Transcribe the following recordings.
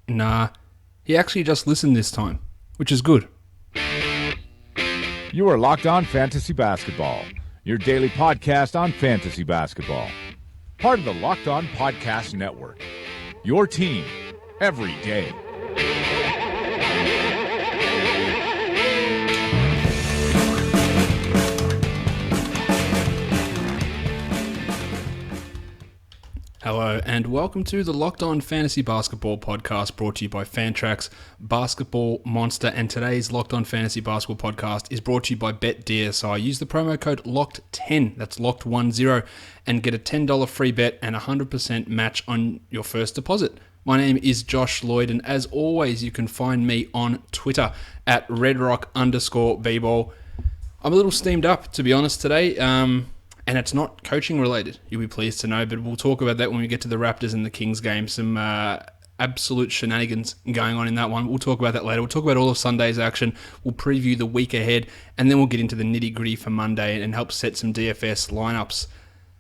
Nah, he actually just listened this time, which is good. You are Locked On Fantasy Basketball, your daily podcast on fantasy basketball. Part of the Locked On Podcast Network, your team every day. Hello and welcome to the Locked On Fantasy Basketball podcast brought to you by Fantrax, Basketball Monster, and today's Locked On Fantasy Basketball podcast is brought to you by BetDSI. Use the promo code LOCKED10, that's LOCKED10, and get a $10 free bet and 100% match on your first deposit. My name is Josh Lloyd, and as always, you can find me on Twitter at redrock_bball. I'm a little steamed up, to be honest, today. And it's not coaching related, you'll be pleased to know, but we'll talk about that when we get to the Raptors and the Kings game. Some absolute shenanigans going on in that one. We'll talk about that later. We'll talk about all of Sunday's action. We'll preview the week ahead, and then we'll get into the nitty-gritty for Monday and help set some DFS lineups.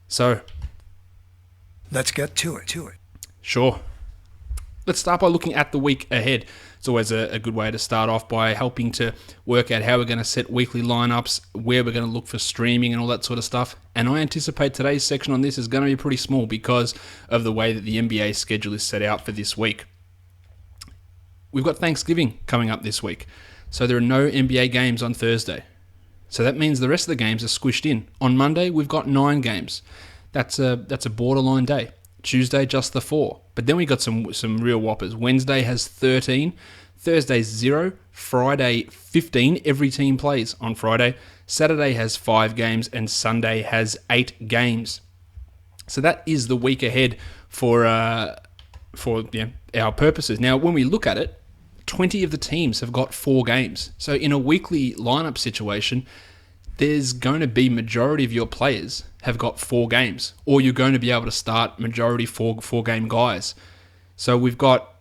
So, let's get to it. Sure. Let's start by looking at the week ahead. It's always a good way to start off by helping to work out how we're going to set weekly lineups, where we're going to look for streaming and all that sort of stuff. And I anticipate today's section on this is going to be pretty small because of the way that the NBA schedule is set out for this week. We've got Thanksgiving coming up this week, so there are no NBA games on Thursday. So that means the rest of the games are squished in. On Monday, we've got 9 games. That's a borderline day. Tuesday, just the 4. But then we got some real whoppers. Wednesday has 13. Thursday, 0. Friday, 15. Every team plays on Friday. Saturday has 5 games. And Sunday has 8 games. So that is the week ahead for our purposes. Now, when we look at it, 20 of the teams have got 4 games. So in a weekly lineup situation, there's going to be majority of your players have got 4 games, or you're going to be able to start majority four-game guys. So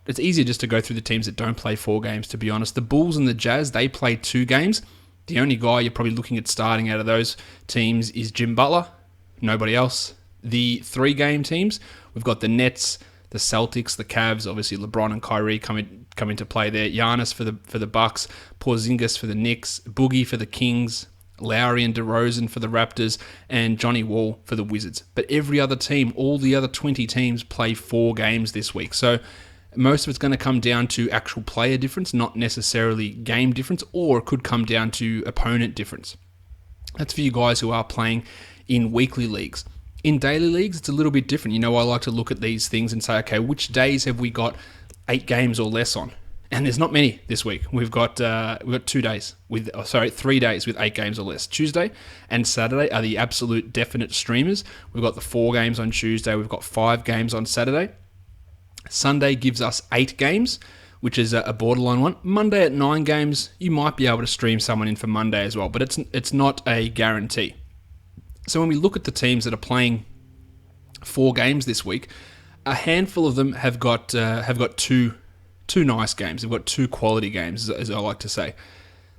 it's easier just to go through the teams that don't play 4 games, to be honest. The Bulls and the Jazz, they play 2 games. The only guy you're probably looking at starting out of those teams is Jim Butler, nobody else. The 3-game teams, we've got the Nets, the Celtics, the Cavs, obviously LeBron and Kyrie come into play there. Giannis for the Bucks, Porzingis for the Knicks, Boogie for the Kings, Lowry and DeRozan for the Raptors, and Johnny Wall for the Wizards. But every other team, all the other 20 teams, play 4 games this week. So most of it's going to come down to actual player difference, not necessarily game difference, or it could come down to opponent difference. That's for you guys who are playing in weekly leagues. In daily leagues, it's a little bit different. I like to look at these things and say, okay, which days have we got 8 games or less on? And there's not many this week. We've got 3 days with 8 games or less. Tuesday and Saturday are the absolute definite streamers. We've got the 4 games on Tuesday. We've got 5 games on Saturday. Sunday gives us 8 games, which is a borderline one. Monday at 9 games, you might be able to stream someone in for Monday as well, but it's not a guarantee. So when we look at the teams that are playing 4 games this week, a handful of them have got 2 nice games. They've got 2 quality games, as I like to say.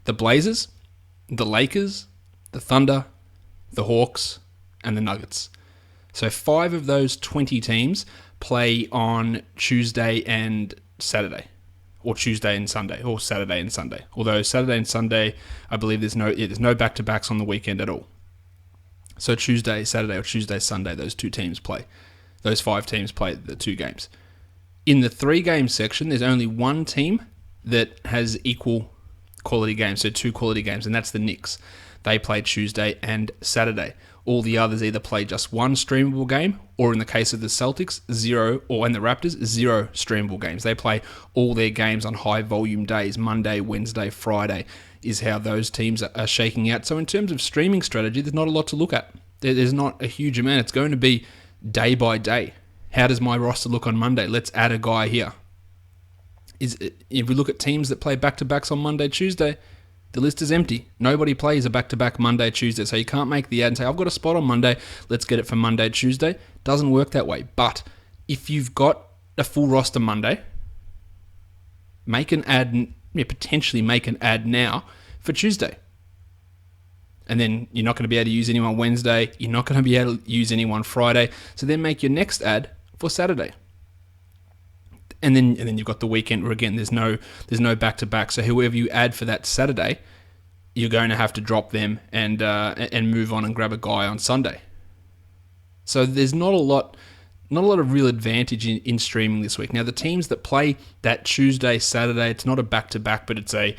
The Blazers, the Lakers, the Thunder, the Hawks, and the Nuggets. So 5 of those 20 teams play on Tuesday and Saturday, or Tuesday and Sunday, or Saturday and Sunday. Although Saturday and Sunday, I believe there's no back-to-backs on the weekend at all. So Tuesday, Saturday, or Tuesday, Sunday, those 2 teams play. Those 5 teams play the 2 games. In the 3-game section, there's only 1 team that has equal quality games, so 2 quality games, and that's the Knicks. They play Tuesday and Saturday. All the others either play just 1 streamable game, or in the case of the Celtics, 0, or in the Raptors, 0 streamable games. They play all their games on high volume days. Monday, Wednesday, Friday is how those teams are shaking out. So in terms of streaming strategy, there's not a lot to look at. There's not a huge amount. It's going to be day by day. How does my roster look on Monday? Let's add a guy here. If we look at teams that play back-to-backs on Monday, Tuesday, the list is empty. Nobody plays a back-to-back Monday, Tuesday. So you can't make the ad and say, I've got a spot on Monday, let's get it for Monday, Tuesday. Doesn't work that way. But if you've got a full roster Monday, make an ad, potentially make an ad now for Tuesday. And then you're not going to be able to use anyone Wednesday. You're not going to be able to use anyone Friday. So then make your next ad for Saturday. And then you've got the weekend where, again, there's no back-to-back. So whoever you add for that Saturday, you're going to have to drop them and move on and grab a guy on Sunday. So there's not a lot of real advantage in streaming this week. Now, the teams that play that Tuesday, Saturday, it's not a back-to-back, but it's a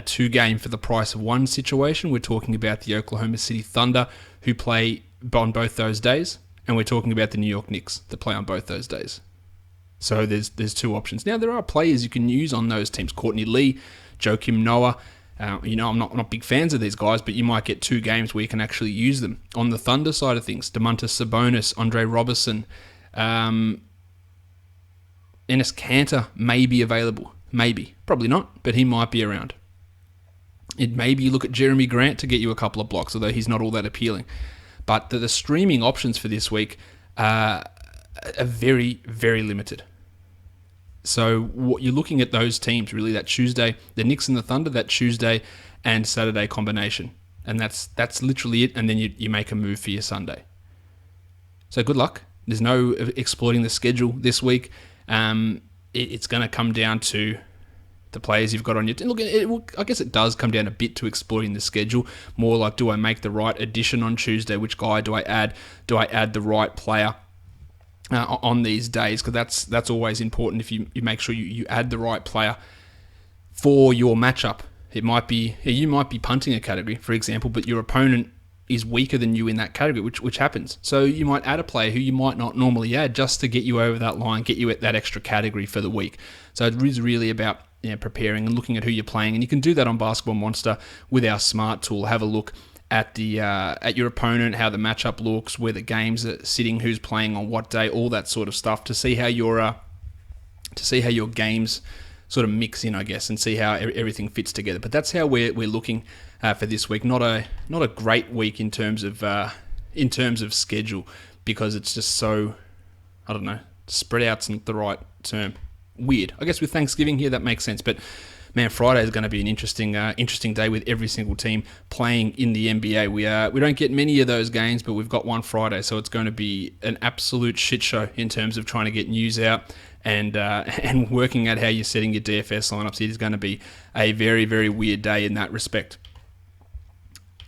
two-game for the price of one situation. We're talking about the Oklahoma City Thunder, who play on both those days, and we're talking about the New York Knicks that play on both those days. So there's two options. Now, there are players you can use on those teams. Courtney Lee, Joakim Noah. I'm not big fans of these guys, but you might get two games where you can actually use them. On the Thunder side of things, Domantas Sabonis, Andre Robertson, Enes Kanter may be available. Maybe. Probably not, but he might be around. It maybe you look at Jeremy Grant to get you a couple of blocks, although he's not all that appealing. But the streaming options for this week are very, very limited. So what you're looking at those teams, really, that Tuesday, the Knicks and the Thunder, that Tuesday and Saturday combination. And that's literally it, and then you make a move for your Sunday. So good luck. There's no exploiting the schedule this week. It's going to come down to the players you've got on your team. Look, I guess it does come down a bit to exploiting the schedule. More like, do I make the right addition on Tuesday? Which guy do I add? Do I add the right player on these days? Because that's always important. If you make sure you add the right player for your matchup. It might be you might be punting a category, for example, but your opponent is weaker than you in that category, which happens. So you might add a player who you might not normally add just to get you over that line, get you at that extra category for the week. So it is really about preparing and looking at who you're playing, and you can do that on Basketball Monster with our Smart tool. Have a look at your opponent, how the matchup looks, where the games are sitting, who's playing on what day, all that sort of stuff, to see how your games sort of mix in, I guess, and see how everything fits together. But that's how we're looking for this week. Not a great week in terms of schedule, because it's just so, I don't know, spread out's not the right term. Weird. I guess with Thanksgiving here that makes sense, but man, Friday is going to be an interesting day with every single team playing in the NBA. We don't get many of those games, but we've got one Friday, so it's going to be an absolute shit show in terms of trying to get news out and working out how you're setting your DFS lineups. It is going to be a very, very weird day in that respect.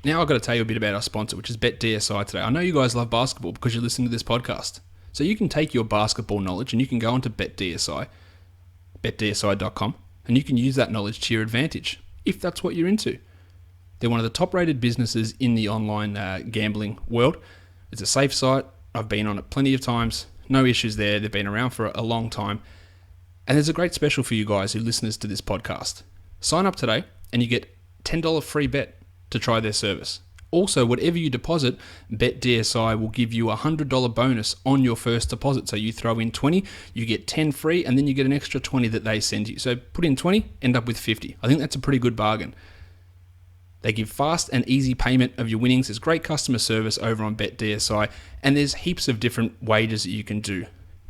Now I've got to tell you a bit about our sponsor, which is BetDSI today. I know you guys love basketball because you're listening to this podcast. So you can take your basketball knowledge and you can go onto BetDSI, betdsi.com, and you can use that knowledge to your advantage, if that's what you're into. They're one of the top-rated businesses in the online gambling world. It's a safe site. I've been on it plenty of times. No issues there. They've been around for a long time. And there's a great special for you guys who listeners to this podcast. Sign up today and you get $10 free bet to try their service. Also, whatever you deposit, BetDSI will give you a $100 bonus on your first deposit. So you throw in 20, you get 10 free, and then you get an extra 20 that they send you. So put in 20, end up with 50. I think that's a pretty good bargain. They give fast and easy payment of your winnings. There's great customer service over on BetDSI, and there's heaps of different wagers that you can do.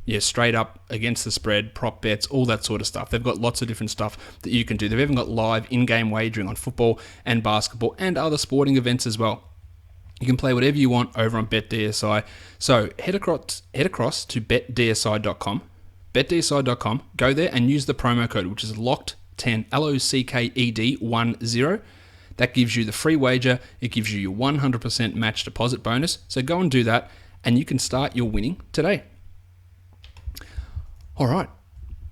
Yeah, straight up, against the spread, prop bets, all that sort of stuff. They've got lots of different stuff that you can do. They've even got live in-game wagering on football and basketball and other sporting events as well. You can play whatever you want over on BetDSI. So head across to betdsi.com, betdsi.com, go there and use the promo code, which is LOCKED10, LOCKED10. That gives you the free wager. It gives you your 100% match deposit bonus. So go and do that, and you can start your winning today. All right,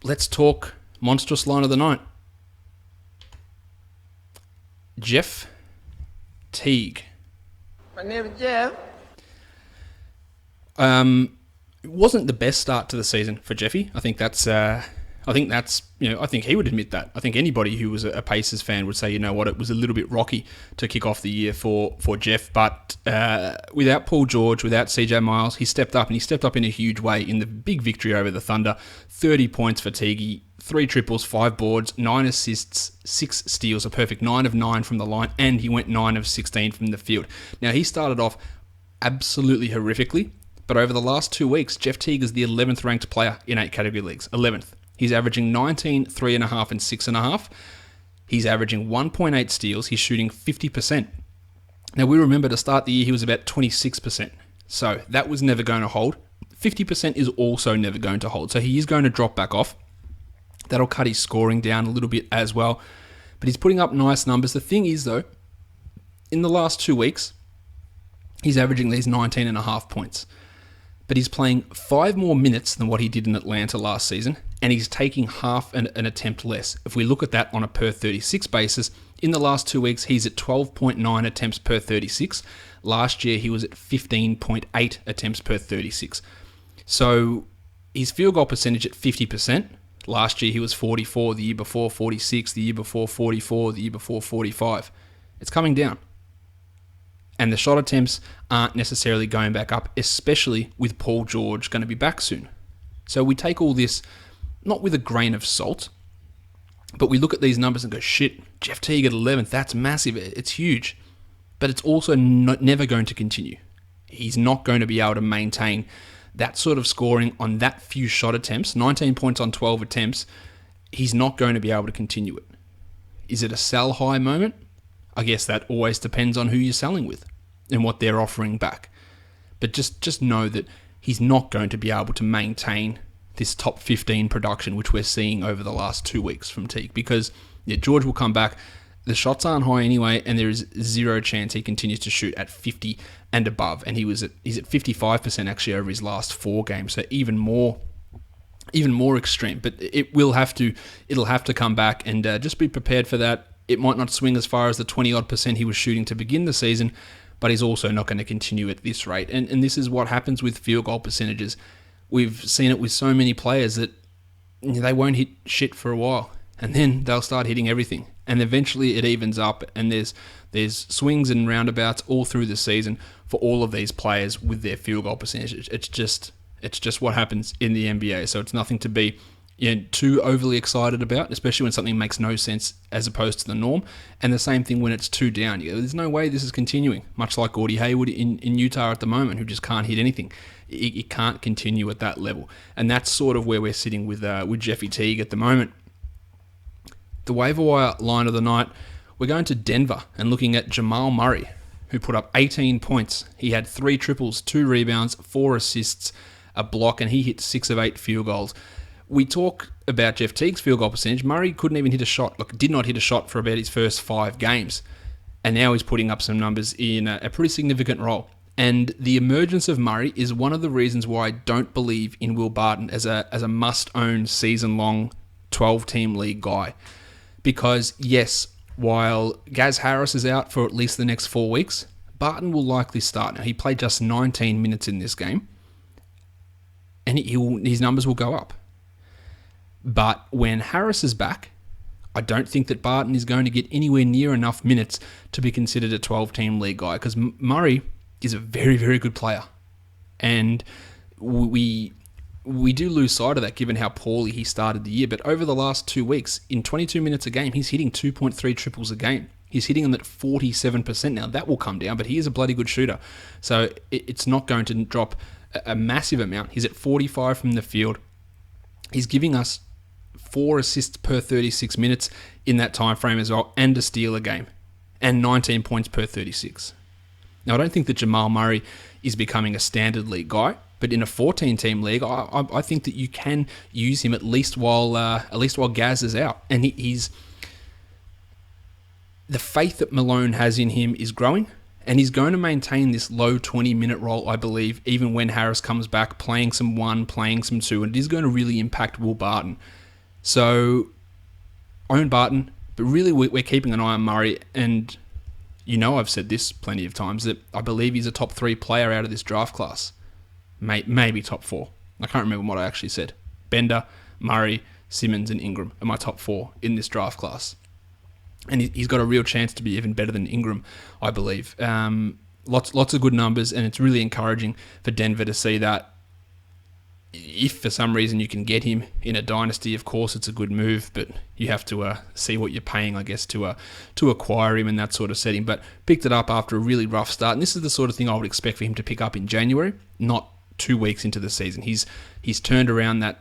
let's talk monstrous line of the night. Jeff Teague. My name is Jeff. It wasn't the best start to the season for Jeffy. I think he would admit that. I think anybody who was a Pacers fan would say, you know what, it was a little bit rocky to kick off the year for Jeff. But without Paul George, without CJ Miles, he stepped up, and he stepped up in a huge way in the big victory over the Thunder. 30 points for Teague, 3 triples, 5 boards, 9 assists, 6 steals, a perfect 9 of 9 from the line, and he went 9 of 16 from the field. Now, he started off absolutely horrifically, but over the last 2 weeks, Jeff Teague is the 11th ranked player in 8 category leagues. 11th. He's averaging 19, 3.5, and 6.5. He's averaging 1.8 steals. He's shooting 50%. Now, we remember to start the year, he was about 26%. So that was never going to hold. 50% is also never going to hold. So he is going to drop back off. That'll cut his scoring down a little bit as well. But he's putting up nice numbers. The thing is, though, in the last 2 weeks, he's averaging these 19.5 points. But he's playing 5 more minutes than what he did in Atlanta last season, and he's taking half an attempt less. If we look at that on a per 36 basis, in the last 2 weeks, he's at 12.9 attempts per 36. Last year, he was at 15.8 attempts per 36. So his field goal percentage at 50%. Last year, he was 44, the year before 46, the year before 44, the year before 45. It's coming down. And the shot attempts aren't necessarily going back up, especially with Paul George going to be back soon. So we take all this, not with a grain of salt, but we look at these numbers and go, shit, Jeff Teague at 11th, that's massive, it's huge. But it's also never going to continue. He's not going to be able to maintain that sort of scoring on that few shot attempts, 19 points on 12 attempts. He's not going to be able to continue it. Is it a sell high moment? I guess that always depends on who you're selling with and what they're offering back. But just know that he's not going to be able to maintain this top 15 production, which we're seeing over the last 2 weeks from Teague, because George will come back. The shots aren't high anyway, and there is zero chance he continues to shoot at 50 and above. And he's at 55% actually over his last 4 games, so even more extreme. But it'll have to come back, and just be prepared for that. It might not swing as far as the 20-odd% he was shooting to begin the season, but he's also not going to continue at this rate. And this is what happens with field goal percentages. We've seen it with so many players that they won't hit shit for a while, and then they'll start hitting everything. And eventually it evens up, and there's swings and roundabouts all through the season for all of these players with their field goal percentage. It's just what happens in the NBA. So it's nothing to be too overly excited about, especially when something makes no sense as opposed to the norm. And the same thing when it's 2 down. There's no way this is continuing, much like Gordie Hayward in Utah at the moment, who just can't hit anything. It can't continue at that level. And that's sort of where we're sitting with Jeffy Teague at the moment. The waiver wire line of the night, we're going to Denver and looking at Jamal Murray, who put up 18 points. He had 3 triples, 2 rebounds, 4 assists, a block, and he hit 6 of 8 field goals. We talk about Jeff Teague's field goal percentage. Murray couldn't even hit a shot, did not hit a shot for about his first 5 games. And now he's putting up some numbers in a pretty significant role. And the emergence of Murray is one of the reasons why I don't believe in Will Barton as a must-own season-long 12-team league guy. Because, yes, while Gaz Harris is out for at least the next 4 weeks, Barton will likely start. Now, he played just 19 minutes in this game, and his numbers will go up. But when Harris is back, I don't think that Barton is going to get anywhere near enough minutes to be considered a 12-team league guy, because Murray is a very, very good player. And we do lose sight of that given how poorly he started the year. But over the last 2 weeks, in 22 minutes a game, he's hitting 2.3 triples a game. He's hitting them at 47%. Now, that will come down, but he is a bloody good shooter. So it's not going to drop a massive amount. He's at 45 from the field. He's giving us 4 assists per 36 minutes in that time frame as well, and a steal a game, and 19 points per 36. Now, I don't think that Jamal Murray is becoming a standard league guy, but in a 14-team league, I think that you can use him at least while Gaz is out. And he's the faith that Malone has in him is growing, and he's going to maintain this low 20-minute role, I believe, even when Harris comes back, playing some 1, playing some 2, and it is going to really impact Will Barton. So, own Barton, but really we're keeping an eye on Murray, and I've said this plenty of times, that I believe he's a top 3 player out of this draft class. Maybe top 4. I can't remember what I actually said. Bender, Murray, Simmons, and Ingram are my top 4 in this draft class. And he's got a real chance to be even better than Ingram, I believe. Lots of good numbers, and it's really encouraging for Denver to see that. If for some reason you can get him in a dynasty, of course it's a good move, but you have to see what you're paying, I guess, to acquire him in that sort of setting. But picked it up after a really rough start, and this is the sort of thing I would expect for him to pick up in January, not 2 weeks into the season. He's turned around that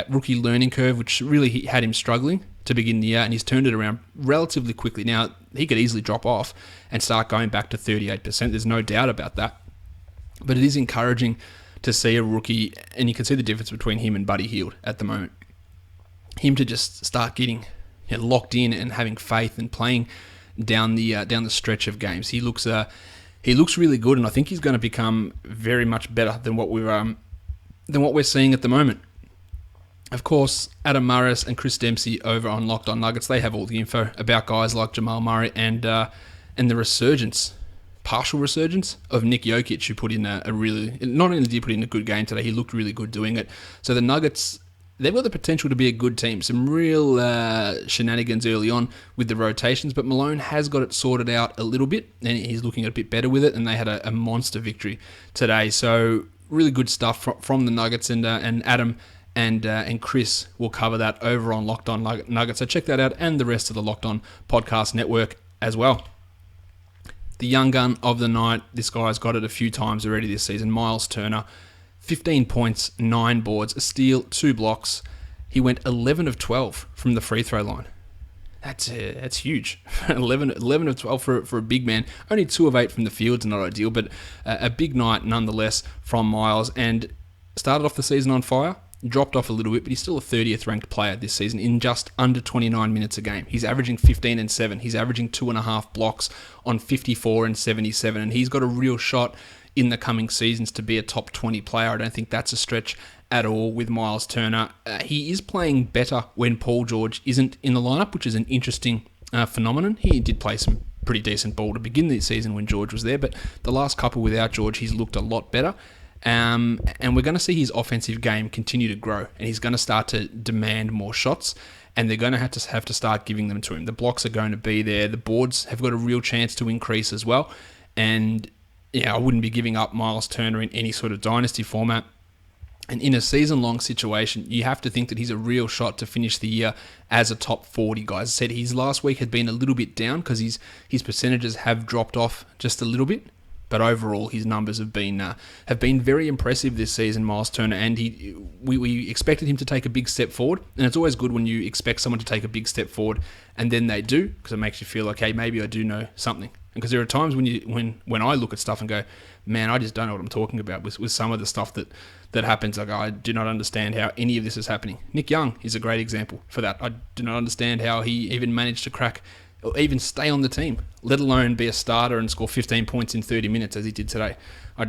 rookie learning curve, which really had him struggling to begin the year, and he's turned it around relatively quickly. Now, he could easily drop off and start going back to 38%. There's no doubt about that. But it is encouraging to see a rookie, and you can see the difference between him and Buddy Hield at the moment. him to just start getting locked in and having faith and playing down the stretch of games. He looks really good, and I think he's going to become very much better than what we're seeing at the moment. Of course, Adam Murris and Chris Dempsey over on Locked On Nuggets, they have all the info about guys like Jamal Murray and the partial resurgence of Nick Jokic, who put in not only did he put in a good game today, he looked really good doing it. So the Nuggets, they've got the potential to be a good team. Some real shenanigans early on with the rotations, but Malone has got it sorted out a little bit, and he's looking a bit better with it, and they had a monster victory today. So really good stuff from the Nuggets, and Adam and Chris will cover that over on Locked On Nuggets. So check that out, and the rest of the Locked On Podcast Network as well. The young gun of the night, this guy's got it a few times already this season, Miles Turner. 15 points, 9 boards, a steal, 2 blocks. He went 11 of 12 from the free throw line. That's huge. 11 of 12 for a big man. Only 2 of 8 from the field's not ideal, but a big night nonetheless from Miles. And started off the season on fire, dropped off a little bit, but he's still a 30th ranked player this season in just under 29 minutes a game. He's averaging 15 and 7. He's averaging 2.5 blocks on 54 and 77, and he's got a real shot in the coming seasons to be a top 20 player. I don't think that's a stretch at all with Miles Turner. He is playing better when Paul George isn't in the lineup, which is an interesting phenomenon. He did play some pretty decent ball to begin the season when George was there, but the last couple without George, he's looked a lot better. And we're going to see his offensive game continue to grow, and he's going to start to demand more shots, and they're going to have to start giving them to him. The blocks are going to be there. The boards have got a real chance to increase as well. And I wouldn't be giving up Miles Turner in any sort of dynasty format. And in a season-long situation, you have to think that he's a real shot to finish the year as a top 40 guy. As I said, his last week had been a little bit down because his percentages have dropped off just a little bit. But overall, his numbers have been very impressive this season, Miles Turner, and we expected him to take a big step forward. And it's always good when you expect someone to take a big step forward, and then they do, because it makes you feel like, hey, maybe I do know something. Because there are times when I look at stuff and go, man, I just don't know what I'm talking about with some of the stuff that happens. Like, I do not understand how any of this is happening. Nick Young is a great example for that. I do not understand how he even managed to crack or even stay on the team, let alone be a starter and score 15 points in 30 minutes as he did today.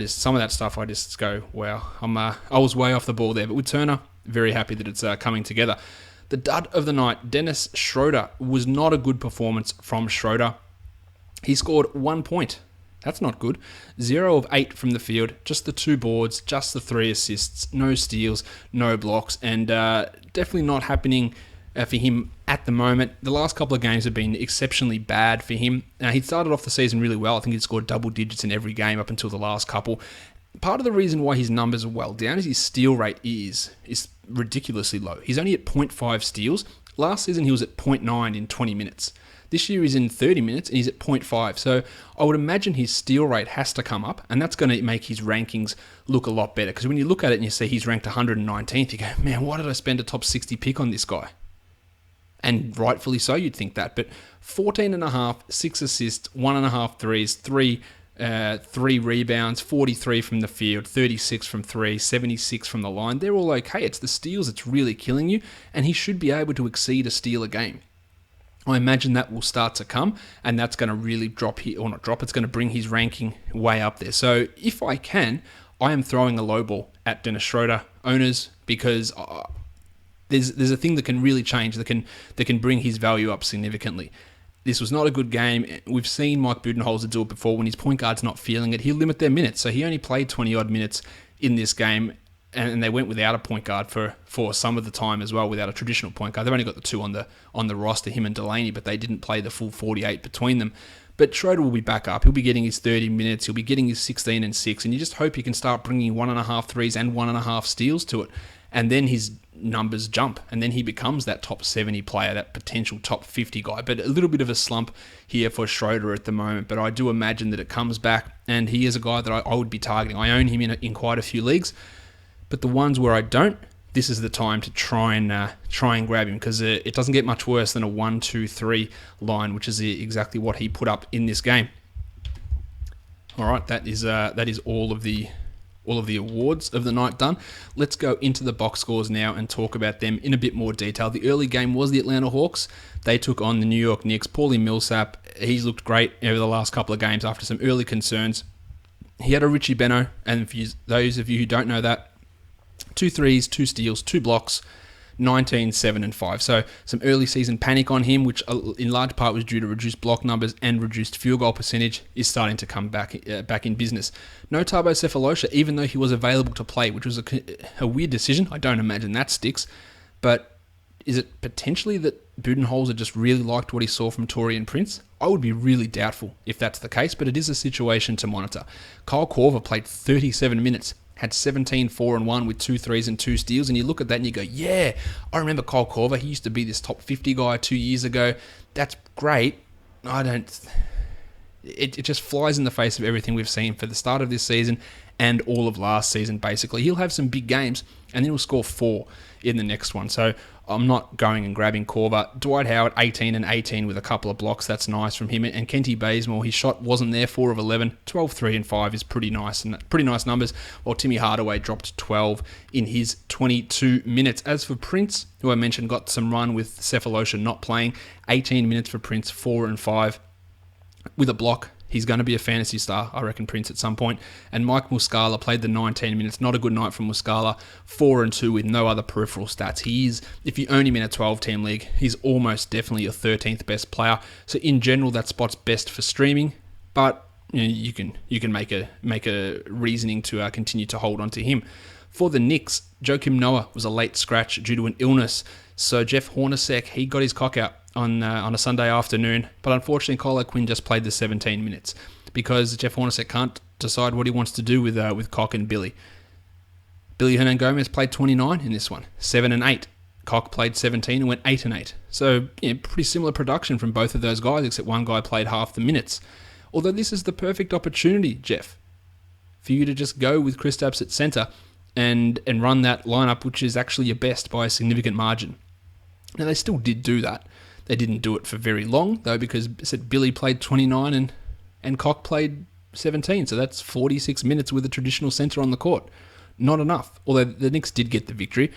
Some of that stuff, I just go, wow, I was way off the ball there. But with Turner, very happy that it's coming together. The dud of the night, Dennis Schroeder, was not a good performance from Schroeder. He scored 1 point. That's not good. 0 of 8 from the field, just the 2 boards, just the 3 assists, no steals, no blocks, and definitely not happening for him at the moment. The last couple of games have been exceptionally bad for him. He started off the season really well. I think he'd scored double digits in every game up until the last couple. Part of the reason why his numbers are well down is his steal rate is ridiculously low. He's only at 0.5 steals. Last season he was at 0.9 in 20 minutes. This year he's in 30 minutes and he's at 0.5. So I would imagine his steal rate has to come up, and that's going to make his rankings look a lot better. Because when you look at it and you see he's ranked 119th, you go, man, why did I spend a top 60 pick on this guy? And rightfully so, you'd think that. But 14.5, 6 assists, 1.5 threes, 3 rebounds, 43 from the field, 36 from 3, 76 from the line. They're all okay. It's the steals that's really killing you, and he should be able to exceed a steal a game. I imagine that will start to come, and that's going to really it's going to bring his ranking way up there. So if I can, I am throwing a low ball at Dennis Schroeder owners, because there's a thing that can really change, that can bring his value up significantly. This was not a good game. We've seen Mike Budenholzer do it before. When his point guard's not feeling it, he'll limit their minutes. So he only played 20-odd minutes in this game, and they went without a point guard for some of the time as well, without a traditional point guard. They've only got the 2 on the roster, him and Delaney, but they didn't play the full 48 between them. But Schroeder will be back up. He'll be getting his 30 minutes. He'll be getting his 16 and 6, and you just hope he can start bringing 1.5 threes and 1.5 steals to it. And then his numbers jump, and then he becomes that top 70 player, that potential top 50 guy. But a little bit of a slump here for Schroeder at the moment, but I do imagine that it comes back, and he is a guy that I would be targeting. I own him in quite a few leagues, but the ones where I don't, this is the time to try and grab him, because it doesn't get much worse than a 1-2-3 line, which is exactly what he put up in this game. All right, that is all of the all of the awards of the night done. Let's go into the box scores now and talk about them in a bit more detail. The early game was the Atlanta Hawks. They took on the New York Knicks. Paulie Millsap, he's looked great over the last couple of games after some early concerns. He had a Richie Beno, and for those of you who don't know that, 2 threes, 2 steals, 2 blocks, 19, 7, and 5. So some early season panic on him, which in large part was due to reduced block numbers and reduced field goal percentage, is starting to come back in business. No Tabo Cephalosha, even though he was available to play, which was a weird decision. I don't imagine that sticks. But is it potentially that Budenholzer just really liked what he saw from Taurean Prince? I would be really doubtful if that's the case, but it is a situation to monitor. Kyle Korver played 37 minutes, had 17, 4 and 1 with 2 threes and 2 steals, and you look at that and you go, yeah, I remember Kyle Korver. He used to be this top 50 guy 2 years ago. That's great. It just flies in the face of everything we've seen for the start of this season and all of last season, basically. He'll have some big games, and then he'll score 4 in the next one. So I'm not going and grabbing Korver. Dwight Howard, 18 and 18 with a couple of blocks. That's nice from him. And Kenty Bazemore, his shot wasn't there, 4 of 11. 12, 3 and 5 is pretty nice numbers. While Timmy Hardaway dropped 12 in his 22 minutes. As for Prince, who I mentioned got some run with Cephalosha not playing, 18 minutes for Prince, 4 and 5 with a block. He's going to be a fantasy star, I reckon, Prince, at some point. And Mike Muscala played the 19 minutes. Not a good night from Muscala. 4 and 2 with no other peripheral stats. He is, if you own him in a 12-team league, he's almost definitely your 13th best player. So in general, that spot's best for streaming. But you can make a reasoning to continue to hold on to him. For the Knicks, Joakim Noah was a late scratch due to an illness. So Jeff Hornacek, he got his cock out on a Sunday afternoon, but unfortunately Kyle Quinn just played the 17 minutes because Jeff Hornacek can't decide what he wants to do with Cock and Billy. Billy Hernan Gomez played 29 in this one, 7 and 8. Cock played 17 and went 8 and 8. So pretty similar production from both of those guys, except one guy played half the minutes. Although this is the perfect opportunity, Jeff, for you to just go with Kristaps at center and run that lineup, which is actually your best by a significant margin. Now, they still did do that. They didn't do it for very long, though, because I said Billy played 29 and Cock played 17, so that's 46 minutes with a traditional centre on the court. Not enough, although the Knicks did get the victory.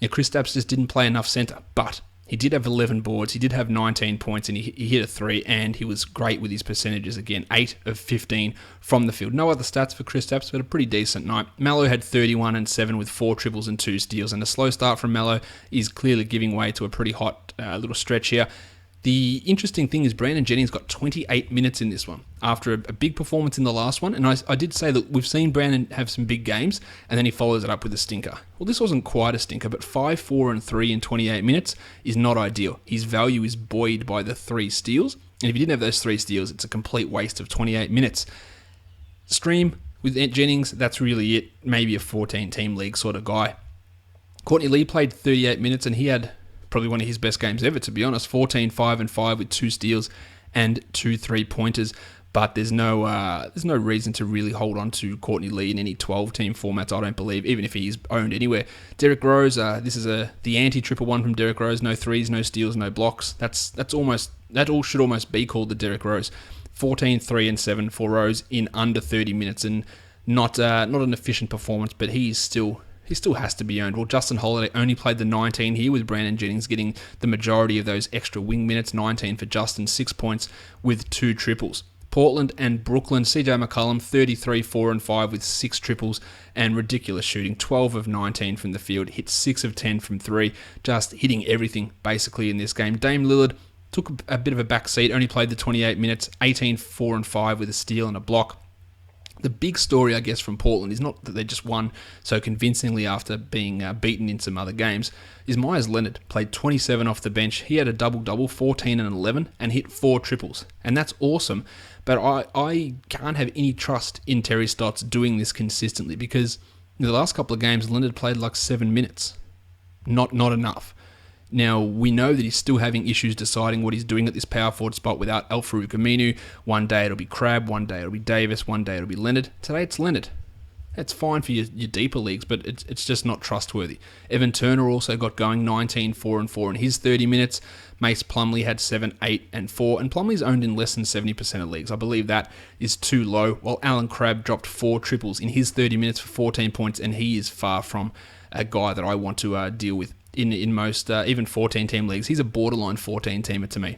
Kristaps just didn't play enough centre, but he did have 11 boards, he did have 19 points, and he hit a 3, and he was great with his percentages again, 8 of 15 from the field. No other stats for Kristaps, but a pretty decent night. Melo had 31 and 7 with 4 triples and 2 steals, and a slow start from Melo is clearly giving way to a pretty hot little stretch here. The interesting thing is Brandon Jennings got 28 minutes in this one after a big performance in the last one. And I did say that we've seen Brandon have some big games, and then he follows it up with a stinker. Well, this wasn't quite a stinker, but 5, 4, and 3 in 28 minutes is not ideal. His value is buoyed by the 3 steals. And if he didn't have those 3 steals, it's a complete waste of 28 minutes. Stream with Jennings, that's really it. Maybe a 14-team league sort of guy. Courtney Lee played 38 minutes, and he had probably one of his best games ever, to be honest. 14, 5, and 5 with 2 steals and 2 3-pointers. But there's no reason to really hold on to Courtney Lee in any 12-team formats, I don't believe, even if he's owned anywhere. Derrick Rose, this is the anti-triple one from Derrick Rose. No threes, no steals, no blocks. That all should almost be called the Derrick Rose. 14, 3, and 7 for Rose in under 30 minutes, and not an efficient performance, but he still has to be owned. Well, Justin Holiday only played the 19 here, with Brandon Jennings getting the majority of those extra wing minutes. 19 for Justin, 6 points with 2 triples. Portland and Brooklyn, CJ McCollum, 33, 4, and 5 with 6 triples and ridiculous shooting. 12 of 19 from the field, hit 6 of 10 from 3, just hitting everything basically in this game. Dame Lillard took a bit of a back seat, only played the 28 minutes, 18, 4, and 5 with a steal and a block. The big story, I guess, from Portland is not that they just won so convincingly after being beaten in some other games, is Myers Leonard played 27 off the bench. He had a double-double, 14 and 11, and hit 4 triples. And that's awesome, but I can't have any trust in Terry Stotts doing this consistently, because in the last couple of games, Leonard played like 7 minutes. Not enough. Now, we know that he's still having issues deciding what he's doing at this power forward spot without Al-Farouq Aminu. One day it'll be Crabbe, one day it'll be Davis, one day it'll be Leonard. Today it's Leonard. It's fine for your deeper leagues, but it's just not trustworthy. Evan Turner also got going 19, 4 and 4 in his 30 minutes. Mace Plumlee had 7, 8 and 4, and Plumlee's owned in less than 70% of leagues. I believe that is too low, while Alan Crabb dropped 4 triples in his 30 minutes for 14 points, and he is far from a guy that I want to deal with in most, even 14-team leagues. He's a borderline 14-teamer to me.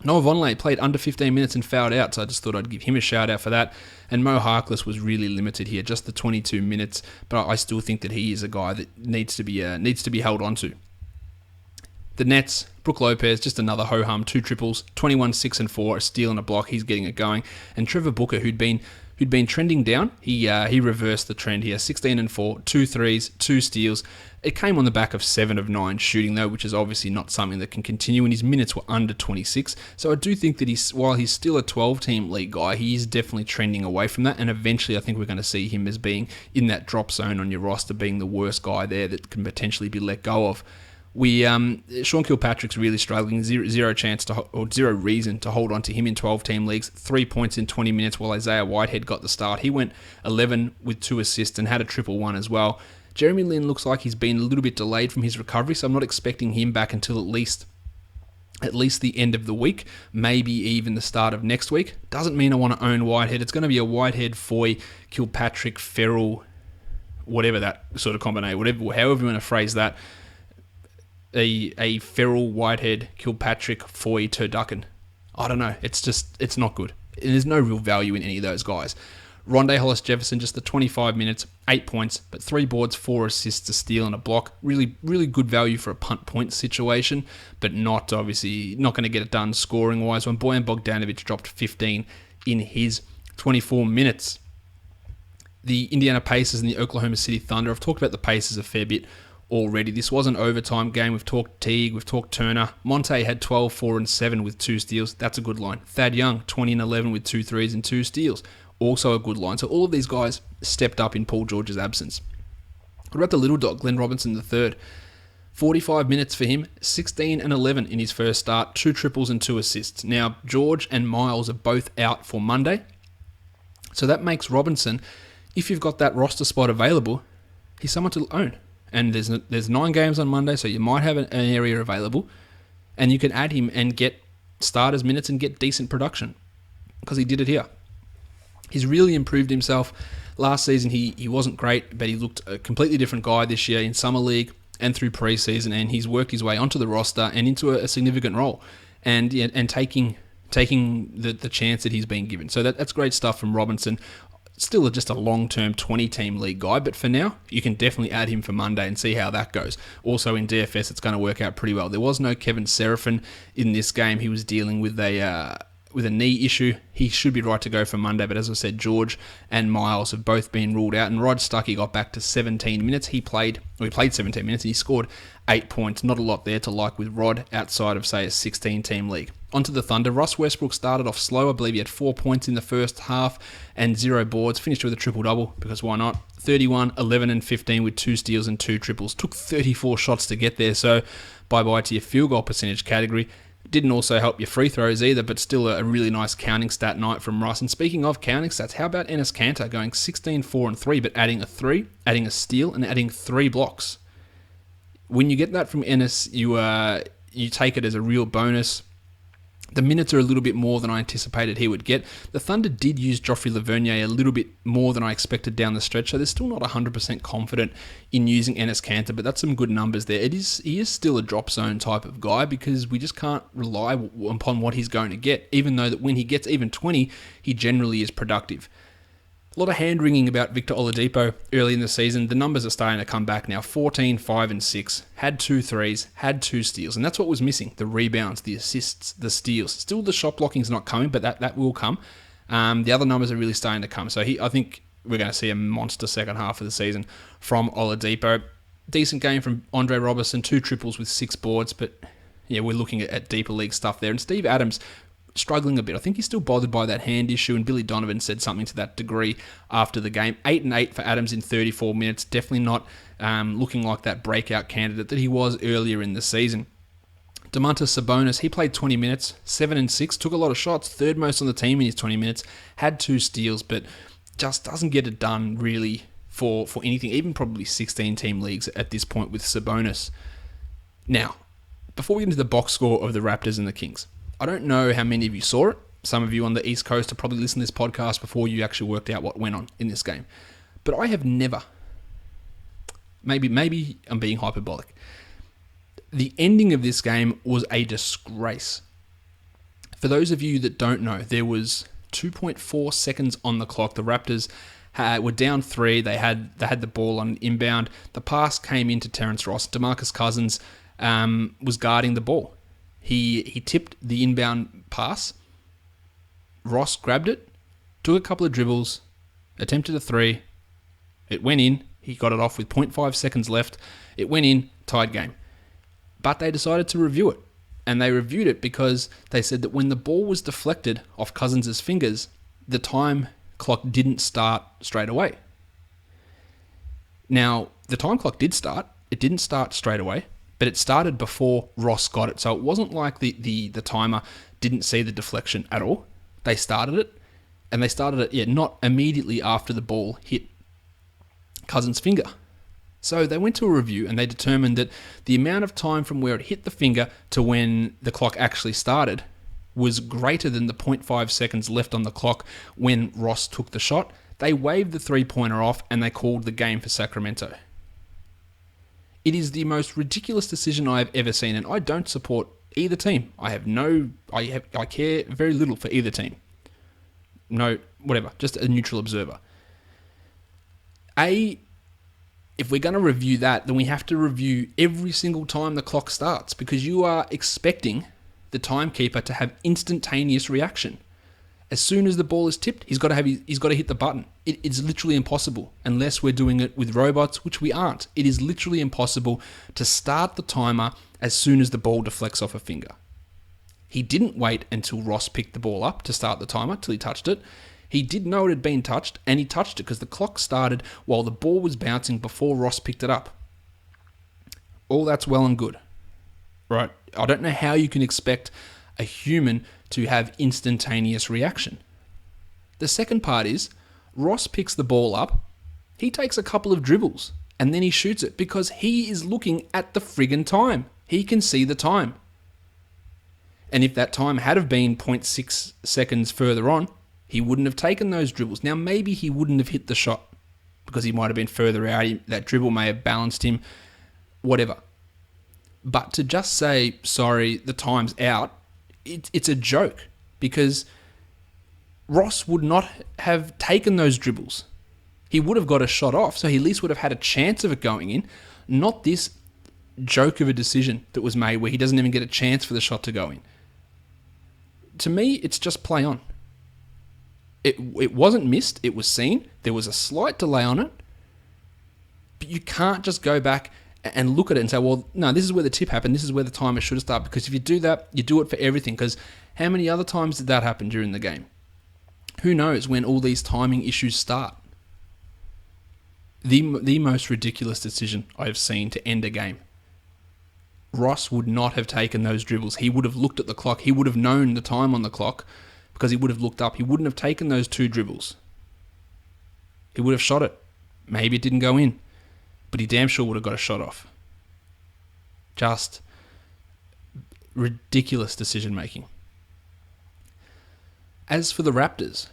Noah Vonleh played under 15 minutes and fouled out, so I just thought I'd give him a shout out for that. And Mo Harkless was really limited here, just the 22 minutes, but I still think that he is a guy that needs to be held onto. The Nets, Brook Lopez, just another ho-hum, 2 triples, 21, 6 and 4, a steal and a block, he's getting it going. And Trevor Booker, who'd been trending down, he reversed the trend here, 16 and 4, 2 threes, 2 steals. It came on the back of 7 of 9 shooting though, which is obviously not something that can continue, and his minutes were under 26. So I do think that while he's still a 12-team league guy, he is definitely trending away from that, and eventually I think we're going to see him as being in that drop zone on your roster, being the worst guy there that can potentially be let go of. Sean Kilpatrick's really struggling. Zero reason to hold on to him in 12-team leagues. 3 points in 20 minutes while Isaiah Whitehead got the start. He went 11 with 2 assists and had a triple one as well. Jeremy Lin looks like he's been a little bit delayed from his recovery, so I'm not expecting him back until at least the end of the week, maybe even the start of next week. Doesn't mean I want to own Whitehead. It's going to be a Whitehead, Foy, Kilpatrick, Ferrell, whatever that sort of combination, however you want to phrase that. A Ferrell, Whitehead, Kilpatrick, Foy, Turducken. I don't know. It's not good. There's no real value in any of those guys. Rondé Hollis-Jefferson, just the 25 minutes, 8 points, but 3 boards, 4 assists, a steal, and a block. Really, really good value for a punt point situation, but not going to get it done scoring-wise when Bojan Bogdanovic dropped 15 in his 24 minutes. The Indiana Pacers and the Oklahoma City Thunder. I've talked about the Pacers a fair bit already. This was an overtime game. We've talked Teague, we've talked Turner. Monte had 12, 4 and 7 with 2 steals. That's a good line. Thad Young, 20 and 11 with 2 threes and 2 steals. Also a good line. So all of these guys stepped up in Paul George's absence. What about the little dog, Glenn Robinson III? 45 minutes for him, 16 and 11 in his first start, 2 triples and 2 assists. Now, George and Miles are both out for Monday. So that makes Robinson, if you've got that roster spot available, he's someone to own. And there's 9 games on Monday, so you might have an area available, and you can add him and get starters minutes and get decent production, because he did it here. He's really improved himself. Last season he wasn't great, but he looked a completely different guy this year in Summer League and through preseason, and he's worked his way onto the roster and into a significant role, and taking the chance that he's been given. So that's great stuff from Robinson. Still just a long-term 20-team league guy, but for now, you can definitely add him for Monday and see how that goes. Also in DFS, it's going to work out pretty well. There was no Kevin Seraphin in this game. He was dealing with a knee issue. He should be right to go for Monday, but as I said, George and Miles have both been ruled out, and Rod Stuckey got back to 17 minutes. He played 17 minutes, and he scored 8 points. Not a lot there to like with Rod outside of, say, a 16-team league. Onto the Thunder. Russ Westbrook started off slow. I believe he had 4 points in the first half and 0 boards. Finished with a triple-double, because why not? 31, 11 and 15 with 2 steals and 2 triples. Took 34 shots to get there, so bye-bye to your field goal percentage category. Didn't also help your free throws either, but still a really nice counting stat night from Russ. And speaking of counting stats, how about Enes Kanter going 16, 4 and 3, but adding a 3, adding a steal, and adding 3 blocks? When you get that from Enes, you take it as a real bonus. The minutes are a little bit more than I anticipated he would get. The Thunder did use Joffrey Lavernier a little bit more than I expected down the stretch, so they're still not 100% confident in using Enes Kanter, but that's some good numbers there. He is still a drop zone type of guy, because we just can't rely upon what he's going to get, even though that when he gets even 20, he generally is productive. A lot of hand-wringing about Victor Oladipo early in the season. The numbers are starting to come back now. 14, 5 and 6. Had 2 threes, had 2 steals. And that's what was missing. The rebounds, the assists, the steals. Still the shot blocking's not coming, but that will come. The other numbers are really starting to come. So I think we're going to see a monster second half of the season from Oladipo. Decent game from Andre Robertson. 2 triples with 6 boards. But yeah, we're looking at deeper league stuff there. And Steve Adams struggling a bit. I think he's still bothered by that hand issue, and Billy Donovan said something to that degree after the game. 8 and 8 for Adams in 34 minutes. Definitely not looking like that breakout candidate that he was earlier in the season. Domantas Sabonis, he played 20 minutes, 7 and 6, took a lot of shots, third most on the team in his 20 minutes, had 2 steals, but just doesn't get it done really for anything, even probably 16-team leagues at this point with Sabonis. Now, before we get into the box score of the Raptors and the Kings, I don't know how many of you saw it. Some of you on the East Coast have probably listened to this podcast before you actually worked out what went on in this game. But I have never, maybe I'm being hyperbolic, the ending of this game was a disgrace. For those of you that don't know, there was 2.4 seconds on the clock. The Raptors were down 3. They had the ball on inbound. The pass came into Terrence Ross. DeMarcus Cousins was guarding the ball. He tipped the inbound pass. Ross grabbed it, took a couple of dribbles, attempted a 3. It went in. He got it off with 0.5 seconds left. It went in, tied game. But they decided to review it. And they reviewed it because they said that when the ball was deflected off Cousins' fingers, the time clock didn't start straight away. Now, the time clock did start. It didn't start straight away, but it started before Ross got it. So it wasn't like the timer didn't see the deflection at all. They started it, and they started it, not immediately after the ball hit Cousins' finger. So they went to a review and they determined that the amount of time from where it hit the finger to when the clock actually started was greater than the 0.5 seconds left on the clock when Ross took the shot. They waved the three-pointer off and they called the game for Sacramento. It is the most ridiculous decision I have ever seen, and I don't support either team. I care very little for either team. No, whatever, just a neutral observer. If we're going to review that, then we have to review every single time the clock starts, because you are expecting the timekeeper to have instantaneous reaction. As soon as the ball is tipped, he's got to hit the button. It's literally impossible unless we're doing it with robots, which we aren't. It is literally impossible to start the timer as soon as the ball deflects off a finger. He didn't wait until Ross picked the ball up to start the timer till he touched it. He did know it had been touched, and he touched it because the clock started while the ball was bouncing before Ross picked it up. All that's well and good, right? I don't know how you can expect a human to have instantaneous reaction. The second part is, Ross picks the ball up, he takes a couple of dribbles, and then he shoots it because he is looking at the friggin' time. He can see the time. And if that time had have been 0.6 seconds further on, he wouldn't have taken those dribbles. Now, maybe he wouldn't have hit the shot because he might have been further out. That dribble may have balanced him, whatever. But to just say, sorry, the time's out, it's a joke, because Ross would not have taken those dribbles. He would have got a shot off, so he at least would have had a chance of it going in, not this joke of a decision that was made where he doesn't even get a chance for the shot to go in. To me, it's just play on. It wasn't missed, it was seen. There was a slight delay on it, but you can't just go back and look at it and say, well, no, this is where the tip happened, this is where the timer should have started, because if you do that, you do it for everything, because how many other times did that happen during the game? Who knows when all these timing issues start? The most ridiculous decision I've seen to end a game. Ross would not have taken those dribbles. He would have looked at the clock. He would have known the time on the clock because he would have looked up. He wouldn't have taken those 2 dribbles. He would have shot it. Maybe it didn't go in, but he damn sure would have got a shot off. Just ridiculous decision making. As for the Raptors,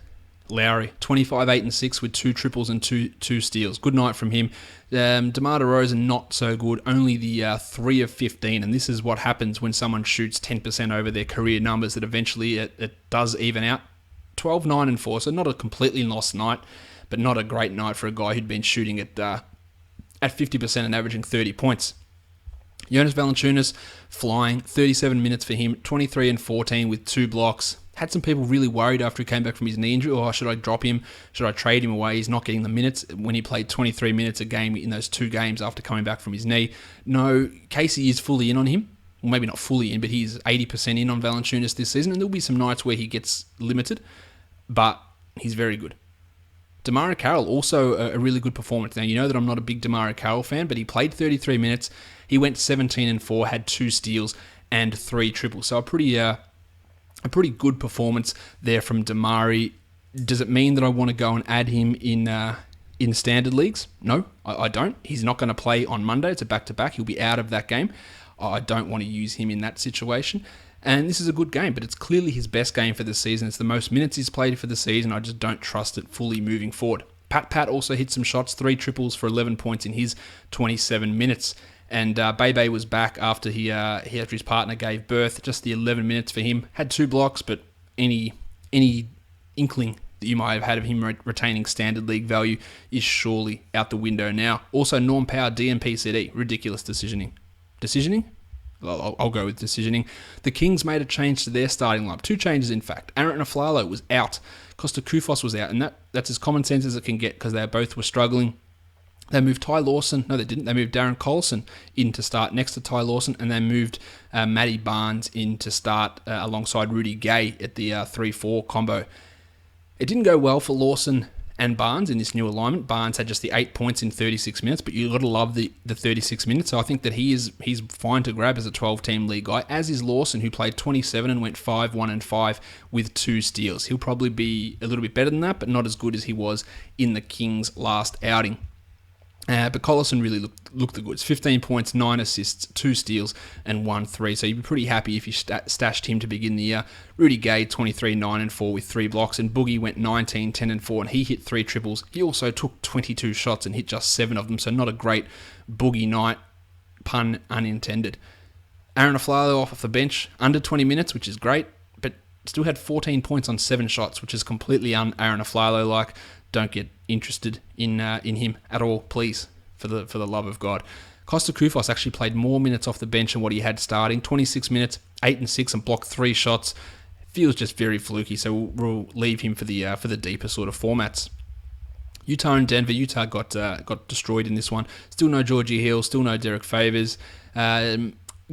Lowry, 25, 8 and 6 with 2 triples and two steals. Good night from him. DeMar DeRozan, not so good. Only the 3 of 15. And this is what happens when someone shoots 10% over their career numbers, that eventually it does even out. 12, 9 and 4. So not a completely lost night, but not a great night for a guy who'd been shooting at 50% and averaging 30 points. Jonas Valanciunas flying, 37 minutes for him, 23 and 14 with 2 blocks. Had some people really worried after he came back from his knee injury. Oh, should I drop him? Should I trade him away? He's not getting the minutes when he played 23 minutes a game in those 2 games after coming back from his knee. No, Casey is fully in on him. Well, maybe not fully in, but he's 80% in on Valanciunas this season. And there'll be some nights where he gets limited, but he's very good. DeMar Carroll, also a really good performance. Now, you know that I'm not a big DeMar Carroll fan, but he played 33 minutes. He went 17 and 4, had 2 steals and 3 triples. So a pretty good performance there from Damari. Does it mean that I want to go and add him in standard leagues? No, I don't. He's not going to play on Monday. It's a back-to-back. He'll be out of that game. I don't want to use him in that situation. And this is a good game, but it's clearly his best game for the season. It's the most minutes he's played for the season. I just don't trust it fully moving forward. Pat also hit some shots, 3 triples for 11 points in his 27 minutes. And Bebe was back after after his partner gave birth. Just the 11 minutes for him. Had 2 blocks, but any inkling that you might have had of him retaining standard league value is surely out the window now. Also, Norm Power, DMPCD. Ridiculous decisioning. Decisioning? I'll go with decisioning. The Kings made a change to their starting lineup. 2 changes, in fact. Aaron Aflalo was out. Costa Koufos was out. And that's as common sense as it can get because they both were struggling. They moved Ty Lawson. No, they didn't. They moved Darren Collison in to start next to Ty Lawson. And they moved Matty Barnes in to start alongside Rudy Gay at the 3-4 combo. It didn't go well for Lawson and Barnes in this new alignment. Barnes had just the 8 points in 36 minutes, but you got to love the 36 minutes. So I think that he's fine to grab as a 12-team league guy, as is Lawson, who played 27 and went 5-1-5 with 2 steals. He'll probably be a little bit better than that, but not as good as he was in the Kings' last outing. But Collison really looked the goods. 15 points, 9 assists, 2 steals, and 1 3. So you'd be pretty happy if you stashed him to begin the year. Rudy Gay, 23, 9 and 4 with 3 blocks. And Boogie went 19, 10 and 4, and he hit 3 triples. He also took 22 shots and hit just 7 of them. So not a great Boogie night, pun unintended. Aaron Aflalo off the bench, under 20 minutes, which is great, but still had 14 points on 7 shots, which is completely Aaron Aflalo-like. Don't get interested in him at all, please, for the love of God. Costa Koufos actually played more minutes off the bench than what he had starting. 26 minutes, 8 and 6, and blocked 3 shots. Feels just very fluky, so we'll leave him for the deeper sort of formats. Utah and Denver. Utah got destroyed in this one. Still no Georgie Hill. Still no Derek Favors.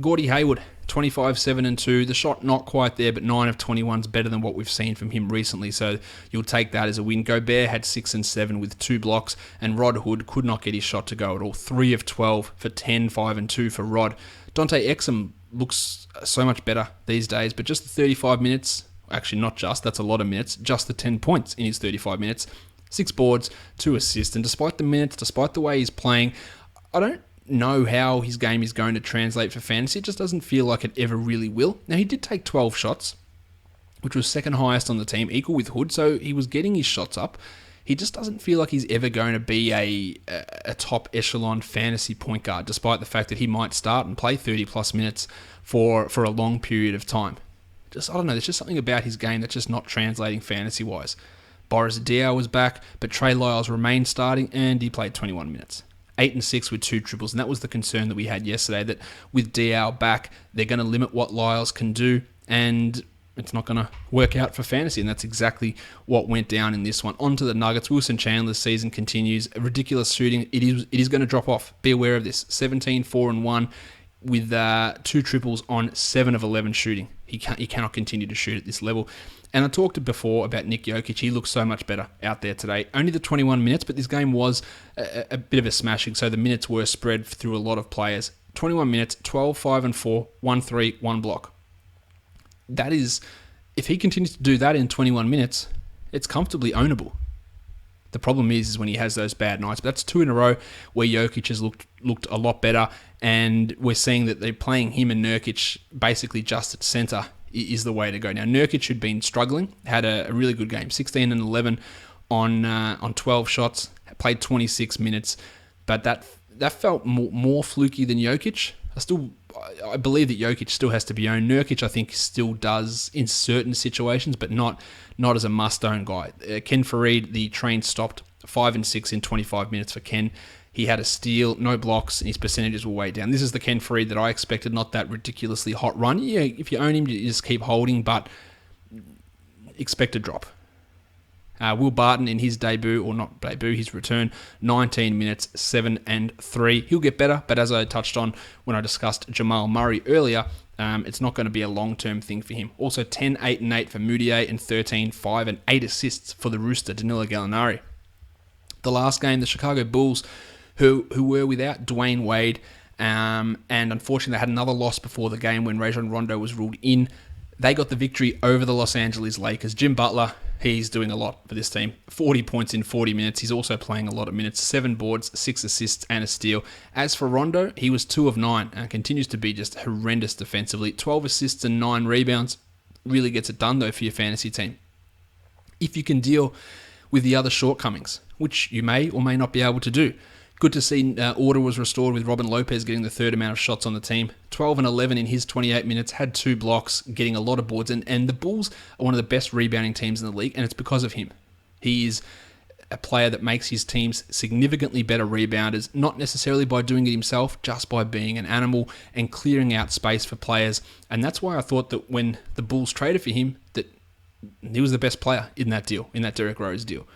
Gordie Hayward, 25, 7 and 2. The shot not quite there, but 9 of 21 is better than what we've seen from him recently, so you'll take that as a win. Gobert had 6 and 7 with 2 blocks, and Rod Hood could not get his shot to go at all. 3 of 12 for 10, 5 and 2 for Rod. Dante Exum looks so much better these days, but just the 35 minutes, actually not just, that's a lot of minutes, just the 10 points in his 35 minutes. 6 boards, 2 assists, and despite the minutes, despite the way he's playing, I don't know how his game is going to translate for fantasy. It just doesn't feel like it ever really will. Now, he did take 12 shots, which was second highest on the team, equal with Hood, so he was getting his shots up. He just doesn't feel like he's ever going to be a top echelon fantasy point guard, despite the fact that he might start and play 30 plus minutes for a long period of time. I don't know, there's just something about his game that's just not translating fantasy-wise. Boris Diaw was back, but Trey Lyles remained starting, and he played 21 minutes. 8 and 6 with 2 triples, and that was the concern that we had yesterday, that with Diaw back, they're going to limit what Lyles can do, and it's not going to work out for fantasy, and that's exactly what went down in this one. On to the Nuggets. Wilson Chandler's season continues. A ridiculous shooting. It is going to drop off. Be aware of this. 17, 4 and 1 with 2 triples on 7 of 11 shooting. He cannot continue to shoot at this level. And I talked before about Nick Jokic. He looks so much better out there today. Only the 21 minutes, but this game was a bit of a smashing, so the minutes were spread through a lot of players. 21 minutes, 12, 5 and 4, 1 3, 1 block. That is, if he continues to do that in 21 minutes, it's comfortably ownable. The problem is when he has those bad nights. But that's 2 in a row where Jokic has looked a lot better, and we're seeing that they're playing him and Nurkic basically just at center is the way to go. Now, Nurkic, who'd been struggling, had a really good game. 16 and 11 on 12 shots, played 26 minutes, but that felt more fluky than Jokic. I believe that Jokic still has to be owned. Nurkic, I think, still does in certain situations, but not as a must-own guy. Ken Fareed, the train stopped, 5 and 6 in 25 minutes for Ken. He had a steal, no blocks, and his percentages were way down. This is the Ken Fareed that I expected, not that ridiculously hot run. Yeah, if you own him, you just keep holding, but expect a drop. Will Barton in his his return, 19 minutes, 7 and 3. He'll get better, but as I touched on when I discussed Jamal Murray earlier, it's not going to be a long-term thing for him. Also 10, 8 and 8 for Moutier, and 13, 5 and 8 assists for the Rooster, Danilo Gallinari. The last game, the Chicago Bulls, who were without Dwayne Wade, and unfortunately they had another loss before the game when Rajon Rondo was ruled in. They got the victory over the Los Angeles Lakers. Jim Butler He's doing a lot for this team. 40 points in 40 minutes. He's also playing a lot of minutes. 7 boards, 6 assists, and a steal. As for Rondo, he was 2 of 9 and continues to be just horrendous defensively. 12 assists and 9 rebounds. Really gets it done, though, for your fantasy team. If you can deal with the other shortcomings, which you may or may not be able to do. Good to see order was restored with Robin Lopez getting the third amount of shots on the team. 12 and 11 in his 28 minutes, had 2 blocks, getting a lot of boards. And the Bulls are one of the best rebounding teams in the league, and it's because of him. He is a player that makes his teams significantly better rebounders, not necessarily by doing it himself, just by being an animal and clearing out space for players. And that's why I thought that when the Bulls traded for him, that he was the best player in that deal, in that Derrick Rose deal.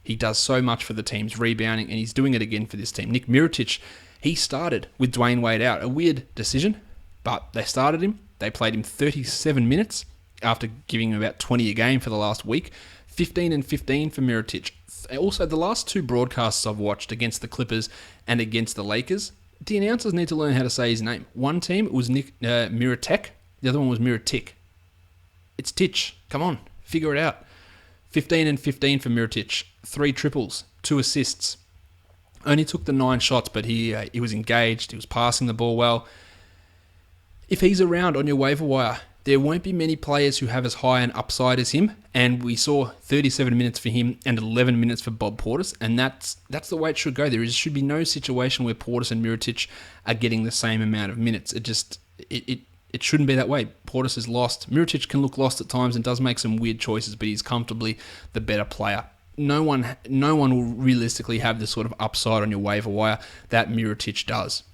He does so much for the team's rebounding, and he's doing it again for this team. Nick Mirotic, he started with Dwayne Wade out. A weird decision, but they started him. They played him 37 minutes after giving him about 20 a game for the last week. 15 and 15 for Mirotic. Also, the last 2 broadcasts I've watched against the Clippers and against the Lakers, the announcers need to learn how to say his name. One team, it was Nick Mirotic. The other one was Mirotic. It's Titch. Come on, figure it out. 15 and 15 for Mirotic. 3 triples, 2 assists. Only took the 9 shots, but he was engaged. He was passing the ball well. If he's around on your waiver wire, there won't be many players who have as high an upside as him. And we saw 37 minutes for him and 11 minutes for Bob Portis. And that's the way it should go. Should be no situation where Portis and Mirotic are getting the same amount of minutes. It shouldn't be that way. Portis is lost. Mirotic can look lost at times and does make some weird choices, but he's comfortably the better player. No one will realistically have the sort of upside on your waiver wire that Mirotic does.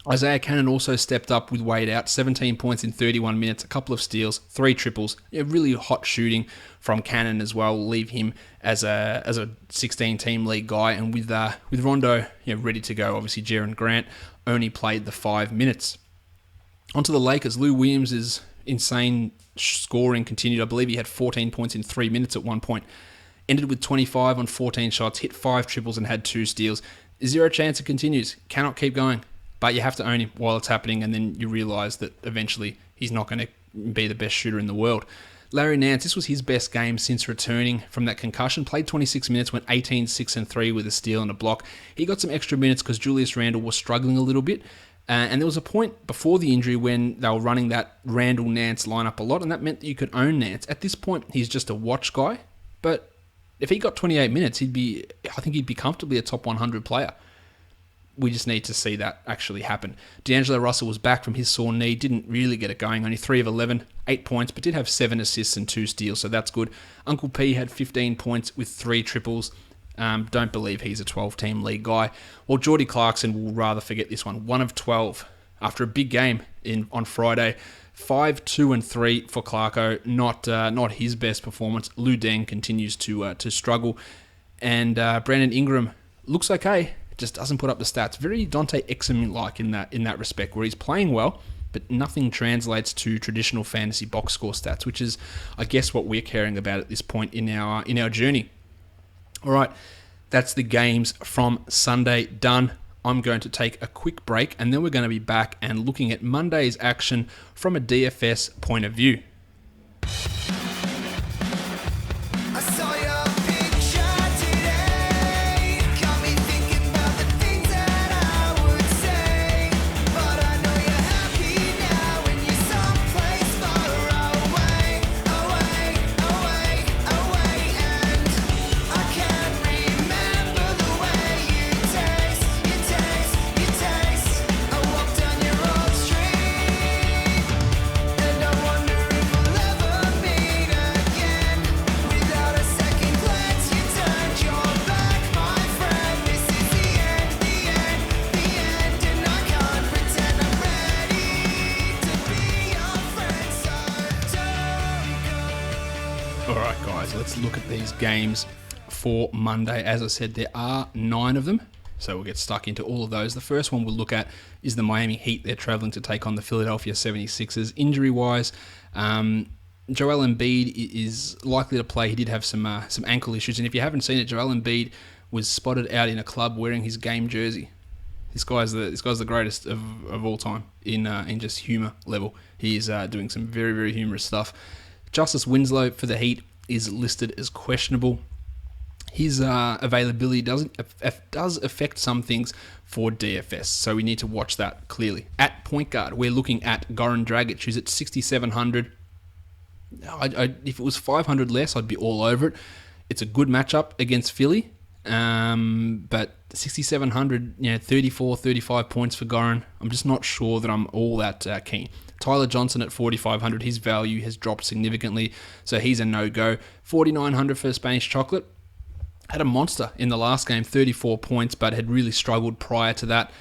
Isaiah Cannon also stepped up with Wade out, 17 points in 31 minutes, a couple of steals, 3 triples. Really hot shooting from Cannon as well. We'll leave him as a 16-team league guy, and with Rondo ready to go. Obviously, Jaren Grant only played the 5 minutes. Onto the Lakers, Lou Williams' insane scoring continued. I believe he had 14 points in 3 minutes at one point. Ended with 25 on 14 shots, hit 5 triples and had 2 steals. 0 chance it continues. Cannot keep going. But you have to own him while it's happening, and then you realise that eventually he's not going to be the best shooter in the world. Larry Nance, this was his best game since returning from that concussion. Played 26 minutes, went 18, 6 and 3 with a steal and a block. He got some extra minutes because Julius Randle was struggling a little bit. And there was a point before the injury when they were running that Randle-Nance lineup a lot, and that meant that you could own Nance. At this point, he's just a watch guy, but if he got 28 minutes, I think he'd be comfortably a top 100 player. We just need to see that actually happen. D'Angelo Russell was back from his sore knee, didn't really get it going, only 3 of 11, 8 points, but did have 7 assists and 2 steals, so that's good. Uncle P had 15 points with 3 triples. Don't believe he's a 12-team league guy. Well, Geordie Clarkson will rather forget this one. 1 of 12 after a big game on Friday. 5, 2 and 3 for Clarko. Not his best performance. Lou Deng continues to struggle, and Brandon Ingram looks okay. Just doesn't put up the stats. Very Dante Exum-like in that respect, where he's playing well, but nothing translates to traditional fantasy box score stats, which is, I guess, what we're caring about at this point in our journey. All right, that's the games from Sunday done. I'm going to take a quick break, and then we're going to be back and looking at Monday's action from a DFS point of view. I saw your picture today, got me thinking about the things that I would say, but I know you're happy now when you're someplace far away, and I can't remember the way you taste. I walk down your old street, and I wonder if we'll ever meet again. Without a second glance, you turned your back, my friend. This is the end, and I can't pretend I'm ready to be your friend, so don't go. All right, guys, let's look at these games for Monday. As I said, there are 9 of them, so we'll get stuck into all of those. The first one we'll look at is the Miami Heat. They're traveling to take on the Philadelphia 76ers. Injury-wise, Joel Embiid is likely to play. He did have some ankle issues, and if you haven't seen it, Joel Embiid was spotted out in a club wearing his game jersey. This guy's the greatest of all time in just humor level. He's doing some very, very humorous stuff. Justice Winslow for the Heat, is listed as questionable. His availability does affect some things for DFS, so we need to watch that clearly. At point guard, we're looking at Goran Dragic, who's at 6,700. If it was 500 less, I'd be all over it. It's a good matchup against Philly, but 6,700, 34, 35 points for Goran. I'm just not sure that I'm all that keen. Tyler Johnson at 4,500, his value has dropped significantly, so he's a no-go. 4,900 for Spanish Chocolate. Had a monster in the last game, 34 points, but had really struggled prior to that.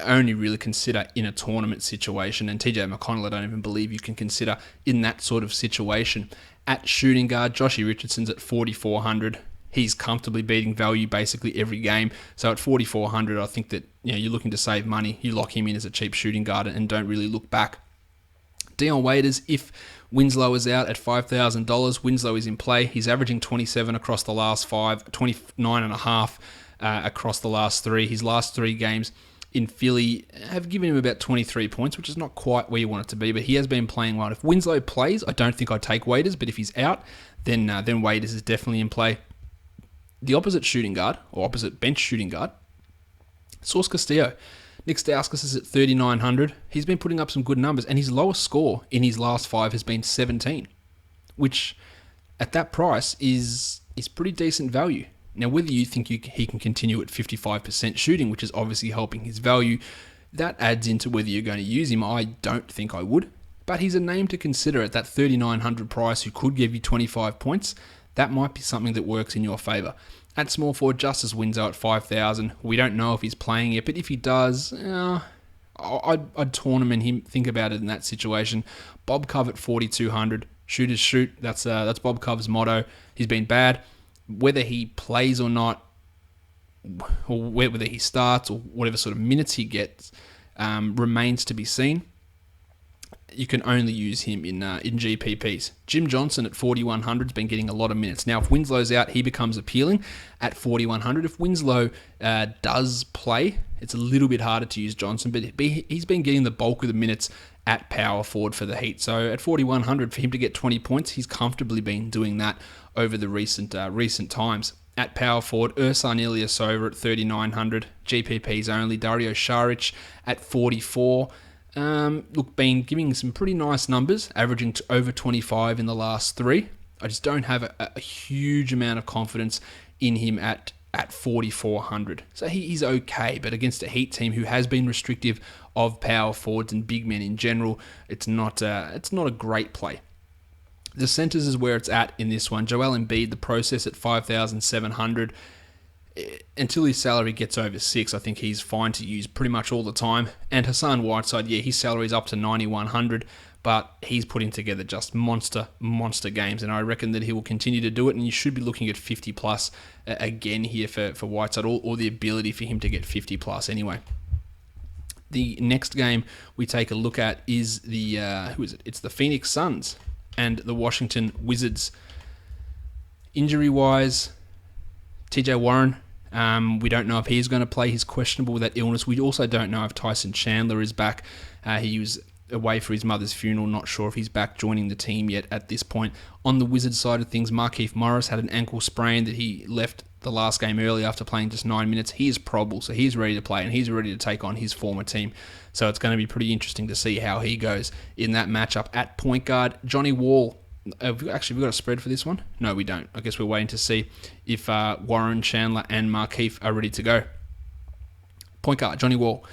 Only really consider in a tournament situation, and TJ McConnell I don't even believe you can consider in that sort of situation. At shooting guard, Joshy Richardson's at 4,400. He's comfortably beating value basically every game. So at 4,400, I think that you're looking to save money. You lock him in as a cheap shooting guard and don't really look back. Dion Waiters, if Winslow is out at $5,000, Winslow is in play. He's averaging 27 across the last 5, 29.5 across the last 3. His last 3 games in Philly have given him about 23 points, which is not quite where you want it to be, but he has been playing well. If Winslow plays, I don't think I'd take Waiters, but if he's out, then Waiters is definitely in play. The opposite shooting guard, or opposite bench shooting guard, Source Castillo. Nick Stauskas is at 3,900. He's been putting up some good numbers, and his lowest score in his last 5 has been 17, which at that price is pretty decent value. Now, whether you think he can continue at 55% shooting, which is obviously helping his value, that adds into whether you're going to use him. I don't think I would, but he's a name to consider at that 3,900 price who could give you 25 points. That might be something that works in your favour. At small forward, Justice Winslow at 5,000. We don't know if he's playing yet, but if he does, I'd tournament think about it in that situation. Bob Cove at 4,200. Shooters shoot. That's Bob Cove's motto. He's been bad. Whether he plays or not, or whether he starts or whatever sort of minutes he gets, remains to be seen. You can only use him in GPPs. Jim Johnson at 4,100 has been getting a lot of minutes. Now, if Winslow's out, he becomes appealing at 4,100. If Winslow does play, it's a little bit harder to use Johnson, but he's been getting the bulk of the minutes at power forward for the Heat. So at 4,100, for him to get 20 points, he's comfortably been doing that over the recent times. At power forward, Ersan Ilyasova at 3,900. GPPs only. Dario Saric at 44. Been giving some pretty nice numbers, averaging to over 25 in the last 3. I just don't have a huge amount of confidence in him at 4,400. So he's okay, but against a Heat team who has been restrictive of power forwards and big men in general, it's not a great play. The centers is where it's at in this one. Joel Embiid, the process at 5,700. Until his salary gets over 6, I think he's fine to use pretty much all the time. And Hassan Whiteside, his salary is up to 9,100, but he's putting together just monster games, and I reckon that he will continue to do it, and you should be looking at 50 plus again here for Whiteside, or the ability for him to get 50 plus anyway. The next game we take a look at is who is it? It's the Phoenix Suns and the Washington Wizards. Injury-wise, TJ Warren, we don't know if he's going to play. He's questionable with that illness. We also don't know if Tyson Chandler is back. He was away for his mother's funeral. Not sure if he's back joining the team yet at this point. On the Wizards side of things, Markieff Morris had an ankle sprain that he left the last game early after playing just 9 minutes. He is probable, so he's ready to play, and he's ready to take on his former team. So it's going to be pretty interesting to see how he goes in that matchup. At point guard, Johnny Wall. Have we got a spread for this one? No, we don't. I guess we're waiting to see if Warren, Chandler, and Markieff are ready to go. Point guard, Johnny Wall,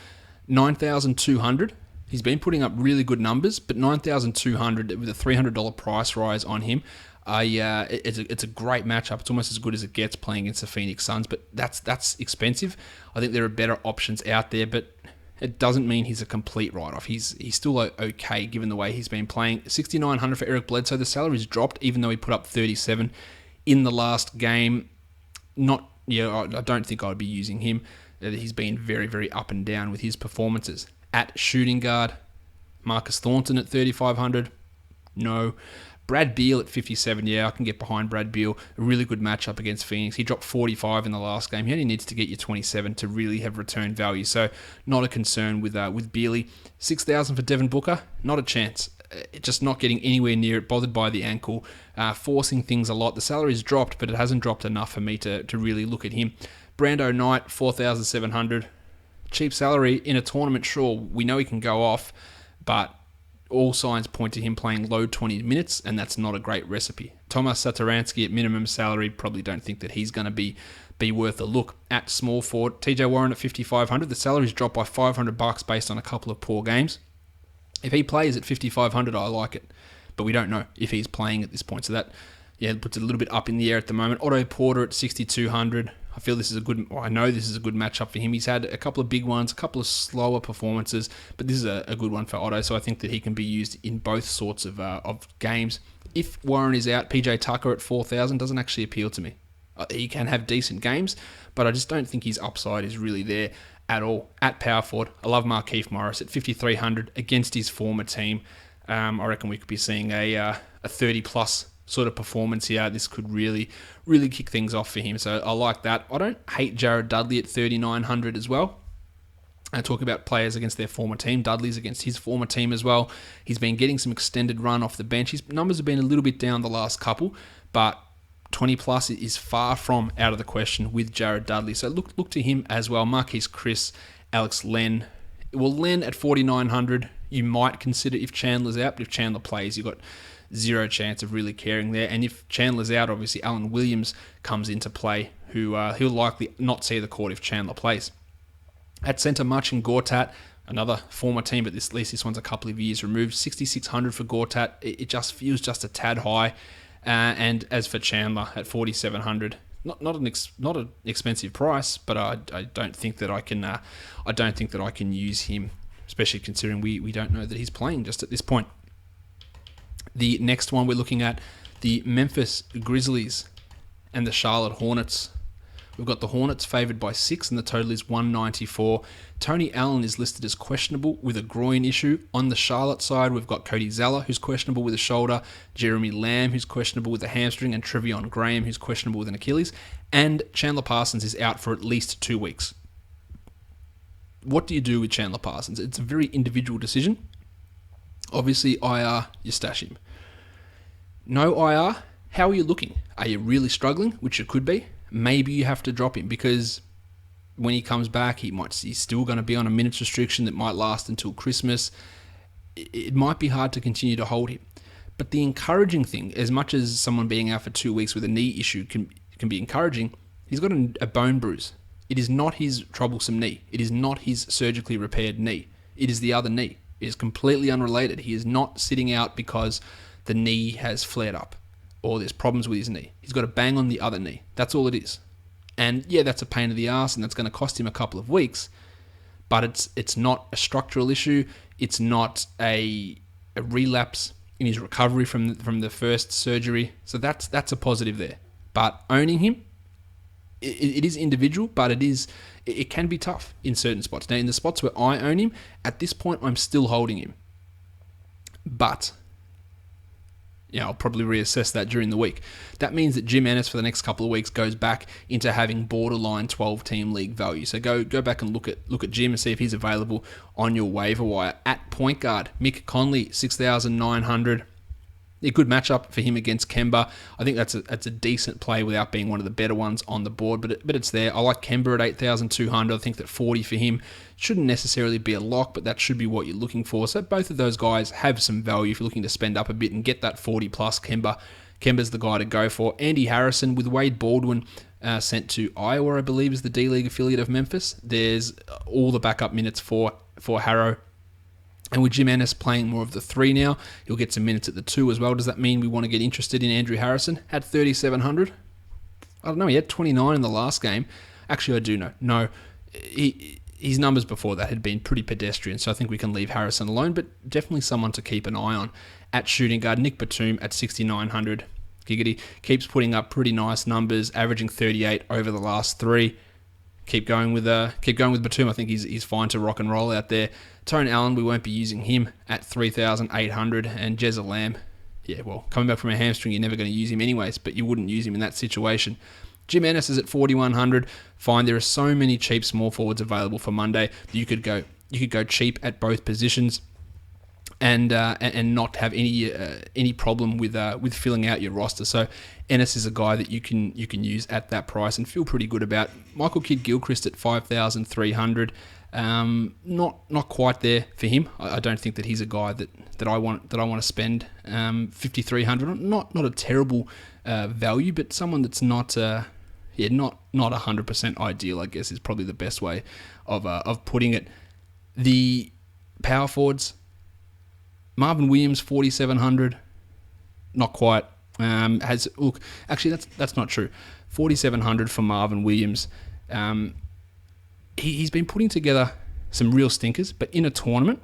9,200. He's been putting up really good numbers, but 9,200 with a $300 price rise on him. It's a great matchup. It's almost as good as it gets playing against the Phoenix Suns, but that's expensive. I think there are better options out there, but it doesn't mean he's a complete write-off. He's still okay given the way he's been playing. 6,900 for Eric Bledsoe. The salary's dropped even though he put up 37 in the last game. I don't think I'd be using him. He's been very, very up and down with his performances. At shooting guard, Marcus Thornton at 3,500. No. Brad Beal at 57. I can get behind Brad Beal. A really good matchup against Phoenix. He dropped 45 in the last game. He only needs to get you 27 to really have return value. So not a concern with Bealy. 6,000 for Devin Booker. Not a chance. just not getting anywhere near it, bothered by the ankle, forcing things a lot. The salary's dropped, but it hasn't dropped enough for me to really look at him. Brando Knight, 4,700. Cheap salary in a tournament, sure, we know he can go off, but all signs point to him playing low 20 minutes, and that's not a great recipe. Tomas Satoransky at minimum salary, probably don't think that he's going to be worth a look. At small forward, TJ Warren at 5,500. The salary's dropped by $500 based on a couple of poor games. If he plays at 5,500, I like it, but we don't know if he's playing at this point, so that puts it a little bit up in the air at the moment. Otto Porter at 6,200. I feel this is I know this is a good matchup for him. He's had a couple of big ones, a couple of slower performances, but this is a good one for Otto, so I think that he can be used in both sorts of games. If Warren is out, PJ Tucker at 4,000 doesn't actually appeal to me. He can have decent games, but I just don't think his upside is really there at all. At power forward, I love Markieff Morris at 5,300 against his former team. I reckon we could be seeing a 30-plus sort of performance here. This could really kick things off for him, so I like that. I don't hate Jared Dudley at 3,900 as well. I talk about players against their former team. Dudley's against his former team as well. He's been getting some extended run off the bench. His numbers have been a little bit down the last couple, but 20 plus is far from out of the question with Jared Dudley. So look to him as well. Marquise Chris, Alex Len. Well, Len at 4,900, you might consider if Chandler's out, but if Chandler plays, you've got zero chance of really caring there. And if Chandler's out, obviously Alan Williams comes into play, who he'll likely not see the court if Chandler plays. At centre, Marcin Gortat, another former team, but at least this one's a couple of years removed. 6,600 for Gortat. It just feels just a tad high. And as for Chandler at 4,700, not an expensive price, but I don't think that I can use him, especially considering we don't know that he's playing just at this point. The next one we're looking at, the Memphis Grizzlies and the Charlotte Hornets. We've got the Hornets favoured by 6, and the total is 194. Tony Allen is listed as questionable with a groin issue. On the Charlotte side, we've got Cody Zeller, who's questionable with a shoulder, Jeremy Lamb, who's questionable with a hamstring, and Trevion Graham, who's questionable with an Achilles, and Chandler Parsons is out for at least 2 weeks. What do you do with Chandler Parsons? It's a very individual decision. Obviously, IR, you stash him. No IR, how are you looking? Are you really struggling, which it could be? Maybe you have to drop him because when he comes back, he's still going to be on a minutes restriction that might last until Christmas. It might be hard to continue to hold him. But the encouraging thing, as much as someone being out for 2 weeks with a knee issue can be encouraging, he's got a bone bruise. It is not his troublesome knee. It is not his surgically repaired knee. It is the other knee. It is completely unrelated. He is not sitting out because the knee has flared up or there's problems with his knee. He's got a bang on the other knee. That's all it is. And yeah, that's a pain in the ass, and that's going to cost him a couple of weeks. But it's not a structural issue. It's not a relapse in his recovery from the first surgery. So that's a positive there. But owning him, it is individual, but it can be tough in certain spots. Now, in the spots where I own him, at this point, I'm still holding him. But I'll probably reassess that during the week. That means that Jim Ennis for the next couple of weeks goes back into having borderline 12-team league value. So go back and look at Jim and see if he's available on your waiver wire. At point guard, Mick Conley, 6,900. A good matchup for him against Kemba. I think that's a decent play without being one of the better ones on the board, but it's there. I like Kemba at 8,200. I think that 40 for him shouldn't necessarily be a lock, but that should be what you're looking for. So both of those guys have some value if you're looking to spend up a bit and get that 40 plus Kemba. Kemba's the guy to go for. Andy Harrison with Wade Baldwin sent to Iowa, I believe, is the D-League affiliate of Memphis. There's all the backup minutes for Harrow. And with Jim Ennis playing more of the 3 now, he'll get some minutes at the 2 as well. Does that mean we want to get interested in Andrew Harrison at 3,700? I don't know. He had 29 in the last game. Actually, I do know. No, his numbers before that had been pretty pedestrian, so I think we can leave Harrison alone, but definitely someone to keep an eye on. At shooting guard, Nick Batum at 6,900. Giggity keeps putting up pretty nice numbers, averaging 38 over the last 3. Keep going with Batum. I think he's fine to rock and roll out there. Tone Allen, we won't be using him at 3,800. And Jezza Lamb, coming back from a hamstring, you're never going to use him anyways, but you wouldn't use him in that situation. Jim Ennis is at 4,100. Fine, there are so many cheap small forwards available for Monday that you could go cheap at both positions. and not have any problem with filling out your roster. So Ennis is a guy that you can use at that price and feel pretty good about. Michael Kidd-Gilchrist at 5,300. Not quite there for him. I don't think that he's a guy that I want to spend 5,300. Not a terrible value, but someone that's not 100% ideal, I guess, is probably the best way of putting it. The power forwards, Marvin Williams 4,700, not quite. Actually that's not true. 4,700 for Marvin Williams. He's been putting together some real stinkers, but in a tournament,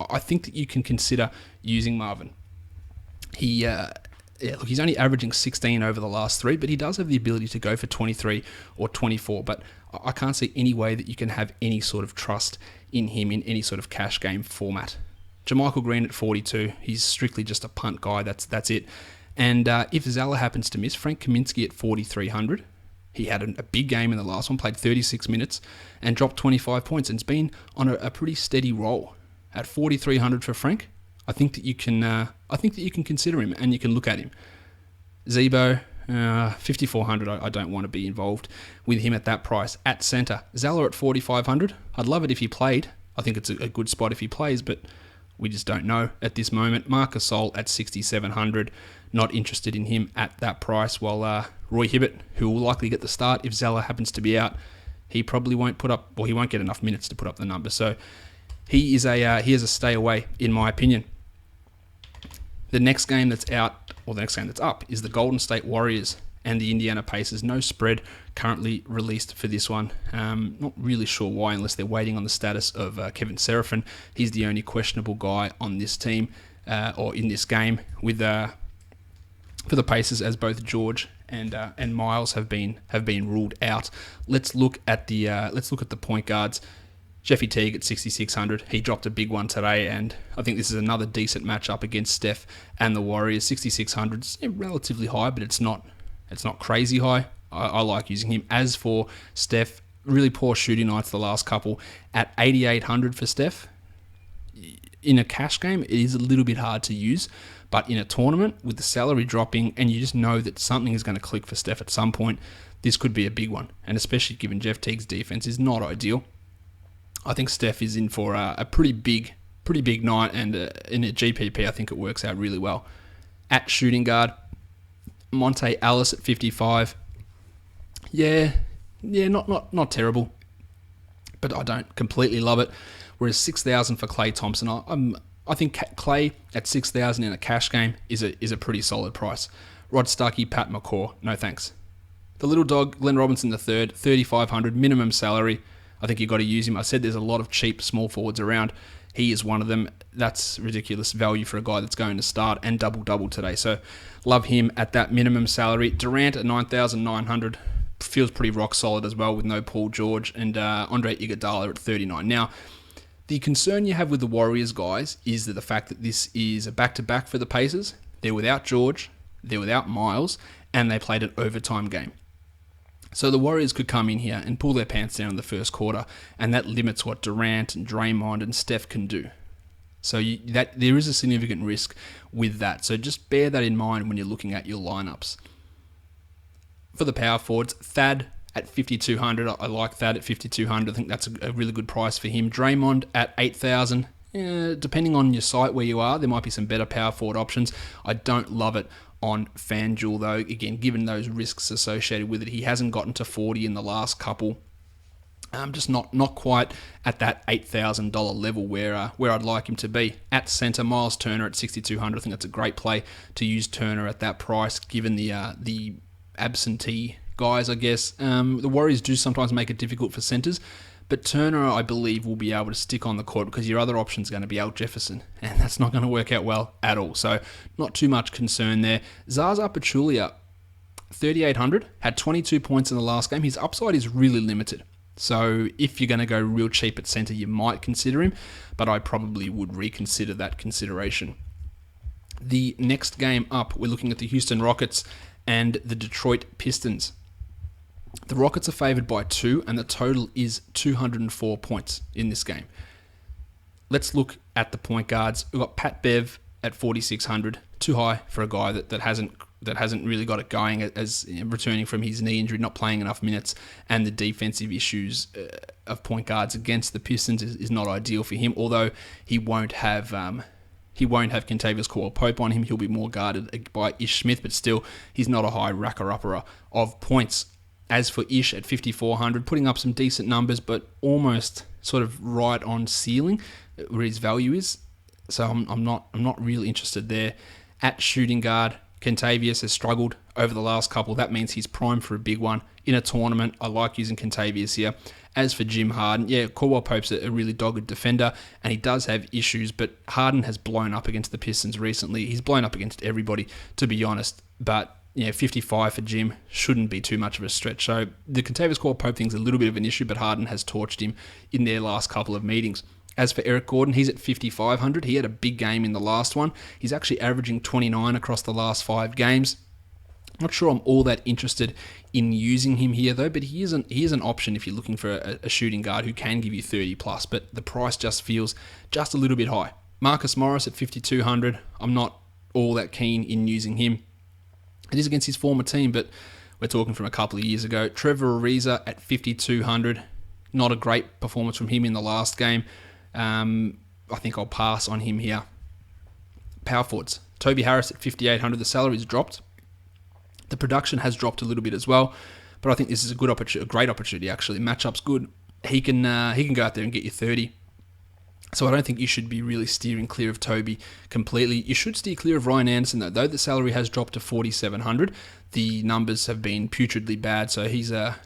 I think that you can consider using Marvin. He's only averaging 16 over the last 3, but he does have the ability to go for 23 or 24, but I can't see any way that you can have any sort of trust in him in any sort of cash game format. Jermichael Green at 42, he's strictly just a punt guy, that's it. And if Zala happens to miss, Frank Kaminsky at 4,300. He had a big game in the last one, played 36 minutes and dropped 25 points, and it's been on a pretty steady roll. At 4,300 for Frank, I think that you can consider him and you can look at him. Zebo, 5,400. I don't want to be involved with him at that price. At centre, Zala at 4,500. I'd love it if he played. I think it's a good spot if he plays, but we just don't know at this moment. Marcus Sol at 6,700. Not interested in him at that price. While Roy Hibbert, who will likely get the start if Zala happens to be out, he probably won't he won't get enough minutes to put up the number. So he is a stay away, in my opinion. The next game that's out, or the next game that's up, is the Golden State Warriors and the Indiana Pacers. No spread currently released for this one. Not really sure why, unless they're waiting on the status of Kevin Seraphin. He's the only questionable guy on this team, or in this game, with for the Pacers, as both George and Miles have been ruled out. Let's look at the point guards. Jeffy Teague at 6,600. He dropped a big one today, and I think this is another decent matchup against Steph and the Warriors. 6,600 is relatively high, but it's not crazy high. I like using him. As for Steph, really poor shooting nights the last couple. At 8,800 for Steph, in a cash game, it is a little bit hard to use, but in a tournament with the salary dropping, and you just know that something is going to click for Steph at some point, this could be a big one, and especially given Jeff Teague's defense is not ideal. I think Steph is in for a pretty big night, and in a GPP, I think it works out really well. At shooting guard, Monte Ellis at 55. Yeah, not terrible, but I don't completely love it. Whereas 6,000 for Klay Thompson, I think Klay at 6,000 in a cash game is a pretty solid price. Rod Stuckey, Pat McCaw, no thanks. The little dog, Glenn Robinson III, 3,500 minimum salary. I think you've got to use him. I said there's a lot of cheap small forwards around. He is one of them. That's ridiculous value for a guy that's going to start and double today. So love him at that minimum salary. Durant at 9,900 feels pretty rock solid as well with no Paul George, and Andre Iguodala at 39. Now, the concern you have with the Warriors, guys, is that the fact that this is a back-to-back for the Pacers. They're without George, they're without Miles, and they played an overtime game. So the Warriors could come in here and pull their pants down in the first quarter, and that limits what Durant and Draymond and Steph can do. So there is a significant risk with that. So just bear that in mind when you're looking at your lineups. For the power forwards, Thad at 5,200. I like Thad at 5,200. I think that's a really good price for him. Draymond at 8,000. Depending on your site where you are, there might be some better power forward options. I don't love it on FanDuel, though. Again, given those risks associated with it, he hasn't gotten to 40 in the last couple. Just not quite at that $8,000 level where I'd like him to be. At centre, Miles Turner at 6,200. I think that's a great play to use Turner at that price, given the absentee guys, I guess. The Warriors do sometimes make it difficult for centres, but Turner, I believe, will be able to stick on the court because your other option is going to be Al Jefferson, and that's not going to work out well at all. So not too much concern there. Zaza Pachulia, 3,800, had 22 points in the last game. His upside is really limited. So if you're going to go real cheap at centre, you might consider him, but I probably would reconsider that consideration. The next game up, we're looking at the Houston Rockets and the Detroit Pistons. The Rockets are favoured by 2, and the total is 204 points in this game. Let's look at the point guards. We've got Pat Bev at 4,600, too high for a guy that hasn't really got it going, as returning from his knee injury, not playing enough minutes, and the defensive issues of point guards against the Pistons is not ideal for him. Although he won't have Kentavious Caldwell-Pope on him, he'll be more guarded by Ish Smith, but still, he's not a high racker-upper of points. As for Ish at 5,400, putting up some decent numbers, but almost sort of right on ceiling where his value is. So I'm not really interested there. At shooting guard, Kentavious has struggled over the last couple. That means he's primed for a big one in a tournament. I like using Kentavious here. As for Jim Harden, yeah, Caldwell-Pope's a really dogged defender, and he does have issues, but Harden has blown up against the Pistons recently. He's blown up against everybody, to be honest, but 55 for Jim shouldn't be too much of a stretch. So the Kentavious Caldwell-Pope thing's a little bit of an issue, but Harden has torched him in their last couple of meetings. As for Eric Gordon, he's at 5,500. He had a big game in the last one. He's actually averaging 29 across the last 5 games. Not sure I'm all that interested in using him here, though, but he is an option if you're looking for a shooting guard who can give you 30 plus, but the price just feels just a little bit high. Marcus Morris at 5,200. I'm not all that keen in using him. It is against his former team, but we're talking from a couple of years ago. Trevor Ariza at 5,200. Not a great performance from him in the last game. I think I'll pass on him here. Power forwards. Toby Harris at 5,800. The salary's dropped. The production has dropped a little bit as well, but I think this is a great opportunity actually. Matchup's good. He can go out there and get you 30. So I don't think you should be really steering clear of Toby completely. You should steer clear of Ryan Anderson though. Though the salary has dropped to 4,700, the numbers have been putridly bad. So he's a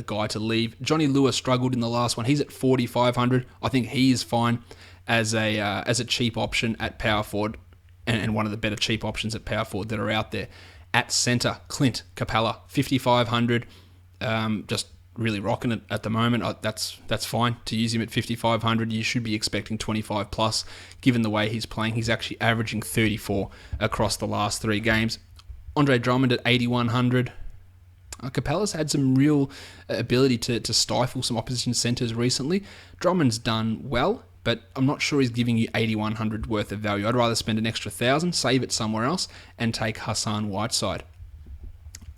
guy to leave. Johnny Lewis struggled in the last one. He's at 4,500. I think he is fine as a cheap option at power forward, and one of the better cheap options at power forward that are out there. At centre, Clint Capella, 5,500. Just really rocking it at the moment. That's fine to use him at 5,500. You should be expecting 25 plus, given the way he's playing. He's actually averaging 34 across the last 3 games. Andre Drummond at 8,100. Capella's had some real ability to stifle some opposition centres recently. Drummond's done well, but I'm not sure he's giving you 8,100 worth of value. I'd rather spend an extra 1,000, save it somewhere else, and take Hassan Whiteside.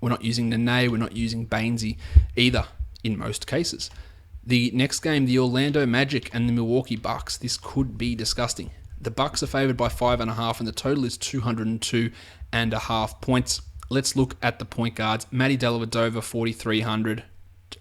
We're not using Nene, we're not using Bainesy either, in most cases. The next game, the Orlando Magic and the Milwaukee Bucks. This could be disgusting. The Bucks are favoured by 5.5, and the total is 202.5 points. Let's look at the point guards. Matty Dellavedova, 4,300.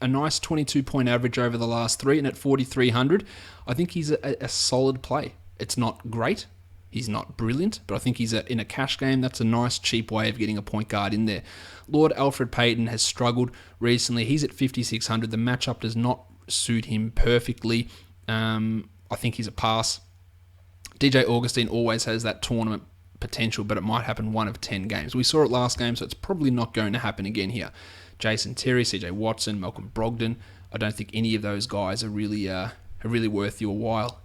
A nice 22-point average over the last 3, and at 4,300, I think he's a solid play. It's not great. He's not brilliant, but I think he's in a cash game. That's a nice, cheap way of getting a point guard in there. Lord Alfred Payton has struggled recently. He's at 5,600. The matchup does not suit him perfectly. I think he's a pass. DJ Augustine always has that tournament potential, but it might happen 1 of 10 games. We saw it last game, so it's probably not going to happen again here. Jason Terry, CJ Watson, Malcolm Brogdon. I don't think any of those guys are really worth your while.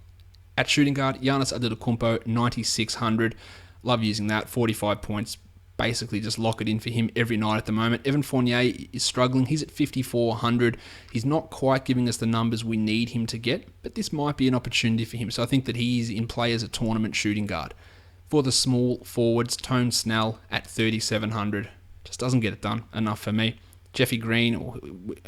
At shooting guard, Giannis Antetokounmpo, 9,600. Love using that. 45 points. Basically just lock it in for him every night at the moment. Evan Fournier is struggling. He's at 5,400. He's not quite giving us the numbers we need him to get, but this might be an opportunity for him. So I think that he's in play as a tournament shooting guard. For the small forwards, Tone Snell at 3,700. Just doesn't get it done enough for me. Jeffy Green, or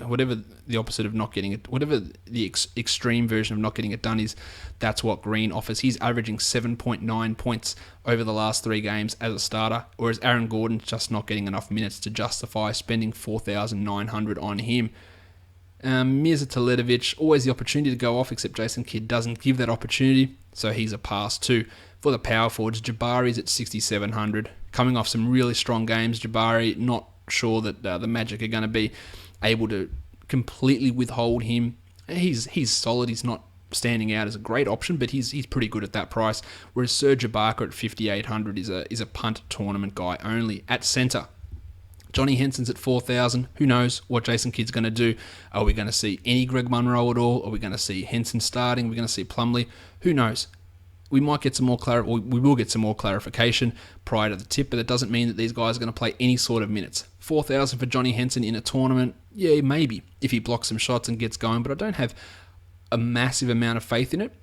whatever the opposite of not getting it, whatever the extreme version of not getting it done is, that's what Green offers. He's averaging 7.9 points over the last 3 games as a starter, whereas Aaron Gordon's just not getting enough minutes to justify spending 4,900 on him. Mirza Teletovic, always the opportunity to go off, except Jason Kidd doesn't give that opportunity, so he's a pass too. For the power forwards, Jabari's at 6,700. Coming off some really strong games, Jabari, not sure that the Magic are going to be able to completely withhold him. He's solid. He's not standing out as a great option, but he's pretty good at that price. Whereas Serge Ibaka at 5,800 is a punt tournament guy only. At centre, Johnny Henson's at 4,000. Who knows what Jason Kidd's going to do? Are we going to see any Greg Monroe at all? Are we going to see Henson starting? Are we going to see Plumlee? Who knows? We might get some more we will get some more clarification prior to the tip, but it doesn't mean that these guys are going to play any sort of minutes. 4,000 for Johnny Henson in a tournament, yeah, maybe, if he blocks some shots and gets going, but I don't have a massive amount of faith in it.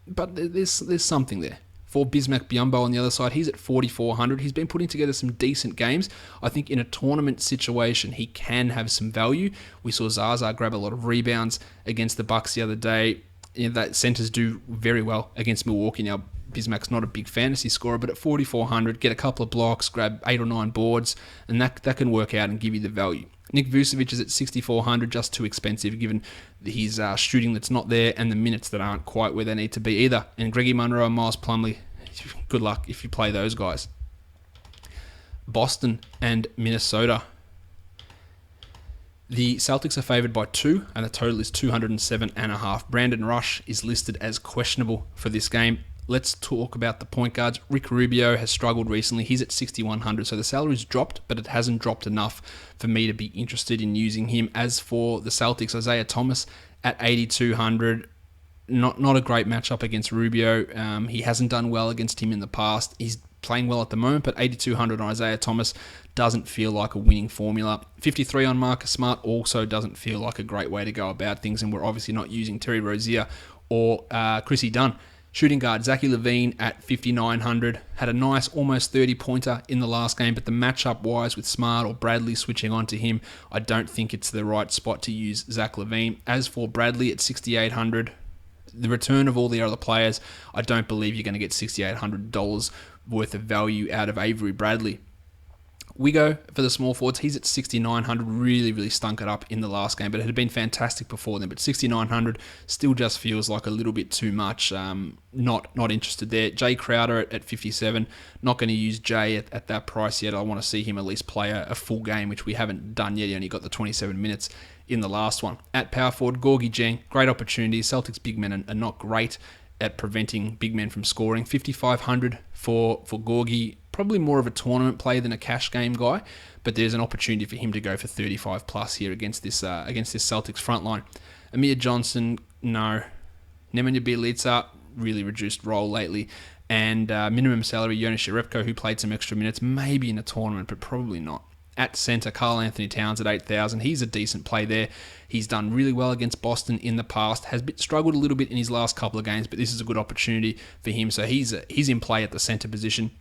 but there's something there. For Bismack Biyombo on the other side, he's at 4,400. He's been putting together some decent games. I think in a tournament situation, he can have some value. We saw Zaza grab a lot of rebounds against the Bucks the other day. That centers do very well against Milwaukee. Now, Bismack's not a big fantasy scorer, but at 4,400, get a couple of blocks, grab 8 or 9 boards, and that can work out and give you the value. Nick Vucevic is at 6,400, just too expensive given his shooting that's not there and the minutes that aren't quite where they need to be either. And Greggy Monroe and Miles Plumlee, good luck if you play those guys. Boston and Minnesota. The Celtics are favoured by 2, and the total is 207.5. Brandon Rush is listed as questionable for this game. Let's talk about the point guards. Rick Rubio has struggled recently. He's at 6,100, so the salary's dropped, but it hasn't dropped enough for me to be interested in using him. As for the Celtics, Isaiah Thomas at 8,200. Not a great matchup against Rubio. He hasn't done well against him in the past. He's playing well at the moment, but 8,200 on Isaiah Thomas doesn't feel like a winning formula. 53 on Marcus Smart also doesn't feel like a great way to go about things, and we're obviously not using Terry Rozier or Chrissy Dunn. Shooting guard Zachary Levine at 5,900 had a nice almost 30-pointer in the last game, but the matchup-wise with Smart or Bradley switching onto him, I don't think it's the right spot to use Zach Levine. As for Bradley at 6,800, the return of all the other players, I don't believe you're going to get $6,800 worth of value out of Avery Bradley. We go for the small forwards. He's at 6,900. Really stunk it up in the last game, but it had been fantastic before then. But 6,900 still just feels like a little bit too much. Not interested there. Jay Crowder at 57. Not going to use Jay at that price yet. I want to see him at least play a full game, which we haven't done yet. He only got the 27 minutes in the last one. At power forward, Gorgie Jang. Great opportunity. Celtics big men are not great at preventing big men from scoring. 5,500 for Gorgie. Probably more of a tournament play than a cash game guy, but there's an opportunity for him to go for 35 plus here against this Celtics front line. Amir Johnson, no. Nemanja Bjelica, really reduced role lately. And minimum salary, Jonas Jerebko, who played some extra minutes, maybe in a tournament, but probably not. At centre, Karl Anthony Towns at 8,000. He's a decent play there. He's done really well against Boston in the past. Has struggled a little bit in his last couple of games, but this is a good opportunity for him. So he's in play at the centre position.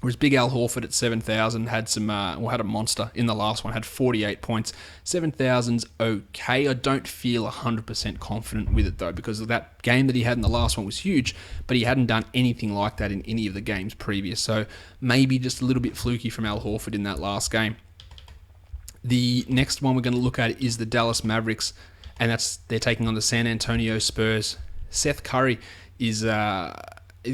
Whereas Big Al Horford at 7,000 had had a monster in the last one, had 48 points. 7,000's okay. I don't feel 100% confident with it though, because that game that he had in the last one was huge, but he hadn't done anything like that in any of the games previous. So maybe just a little bit fluky from Al Horford in that last game. The next one we're going to look at is the Dallas Mavericks, and they're taking on the San Antonio Spurs. Seth Curry is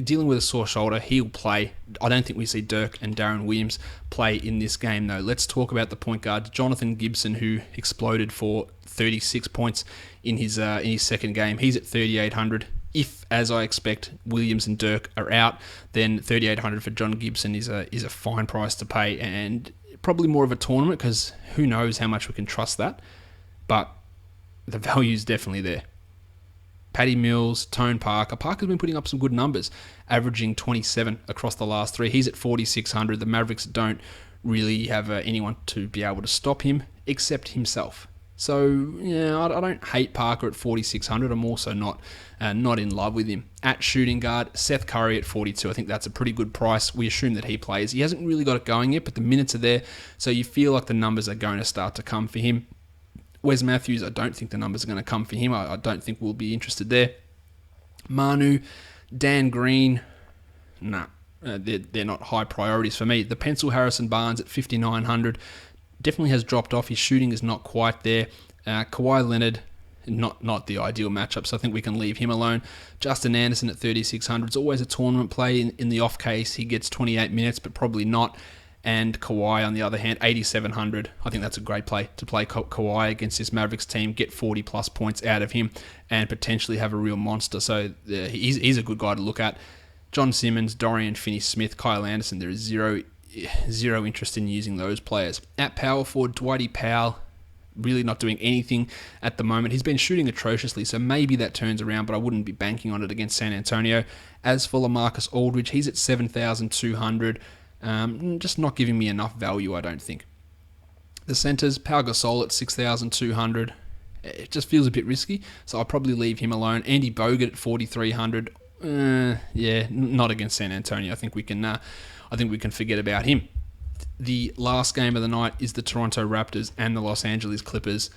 dealing with a sore shoulder. He'll play. I don't think we see Dirk and Darren Williams play in this game, though. Let's talk about the point guard, Jonathan Gibson, who exploded for 36 points in his second game. He's at 3,800. If, as I expect, Williams and Dirk are out, then 3,800 for John Gibson is a fine price to pay, and probably more of a tournament, because who knows how much we can trust that. But the value is definitely there. Patty Mills, Tone Parker. Parker's been putting up some good numbers, averaging 27 across the last 3. He's at 4,600. The Mavericks don't really have anyone to be able to stop him except himself. So, yeah, I don't hate Parker at 4,600. I'm also not in love with him. At shooting guard, Seth Curry at 42. I think that's a pretty good price. We assume that he plays. He hasn't really got it going yet, but the minutes are there, so you feel like the numbers are going to start to come for him. Wes Matthews, I don't think the numbers are going to come for him. I don't think we'll be interested there. Manu, Dan Green, they're not high priorities for me. The pencil Harrison Barnes at 5,900 definitely has dropped off. His shooting is not quite there. Kawhi Leonard, not the ideal matchup, so I think we can leave him alone. Justin Anderson at 3,600. It's always a tournament play. In the off case, he gets 28 minutes, but probably not. And Kawhi, on the other hand, 8,700. I think that's a great play to play Kawhi against this Mavericks team, get 40-plus points out of him, and potentially have a real monster. So he's a good guy to look at. John Simmons, Dorian Finney-Smith, Kyle Anderson, there is zero interest in using those players. At power forward, Dwighty Powell, really not doing anything at the moment. He's been shooting atrociously, so maybe that turns around, but I wouldn't be banking on it against San Antonio. As for LaMarcus Aldridge, he's at 7,200. Just not giving me enough value, I don't think. The centres, Pau Gasol at 6,200. It just feels a bit risky, so I'll probably leave him alone. Andy Bogut at 4,300. Not against San Antonio. I think we can forget about him. The last game of the night is the Toronto Raptors and the Los Angeles Clippers.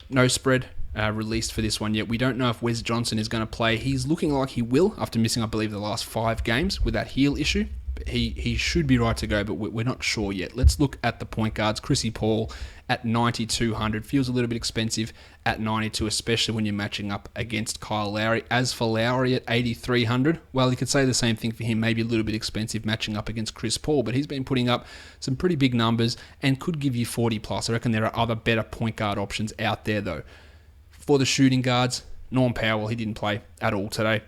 No spread released for this one yet. We don't know if Wes Johnson is going to play. He's looking like he will after missing, I believe, the last 5 games with that heel issue. He should be right to go, but we're not sure yet. Let's look at the point guards. Chrissy Paul at 9,200 feels a little bit expensive at 92, especially when you're matching up against Kyle Lowry. As for Lowry at 8,300, well, you could say the same thing for him. Maybe a little bit expensive matching up against Chris Paul, but he's been putting up some pretty big numbers and could give you 40 plus. I reckon there are other better point guard options out there, though. For the shooting guards, Norm Powell, he didn't play at all today,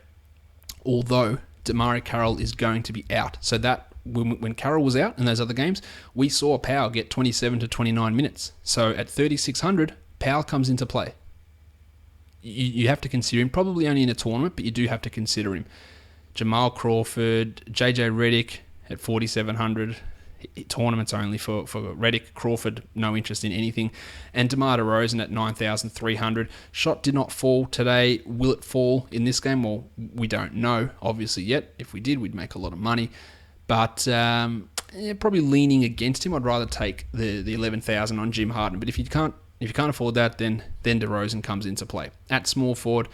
although Damari Carroll is going to be out. So that when Carroll was out in those other games, we saw Powell get 27 to 29 minutes. So at 3,600, Powell comes into play. You have to consider him, probably only in a tournament, but you do have to consider him. Jamal Crawford, JJ Redick at 4,700. Tournaments only for Redick. Crawford, no interest in anything. And DeMar DeRozan at 9,300. Shot did not fall today. Will it fall in this game? Well, we don't know, obviously, yet. If we did, we'd make a lot of money. But probably leaning against him. I'd rather take the 11,000 on Jim Harden. But if you can't afford that, then DeRozan comes into play. At small forward,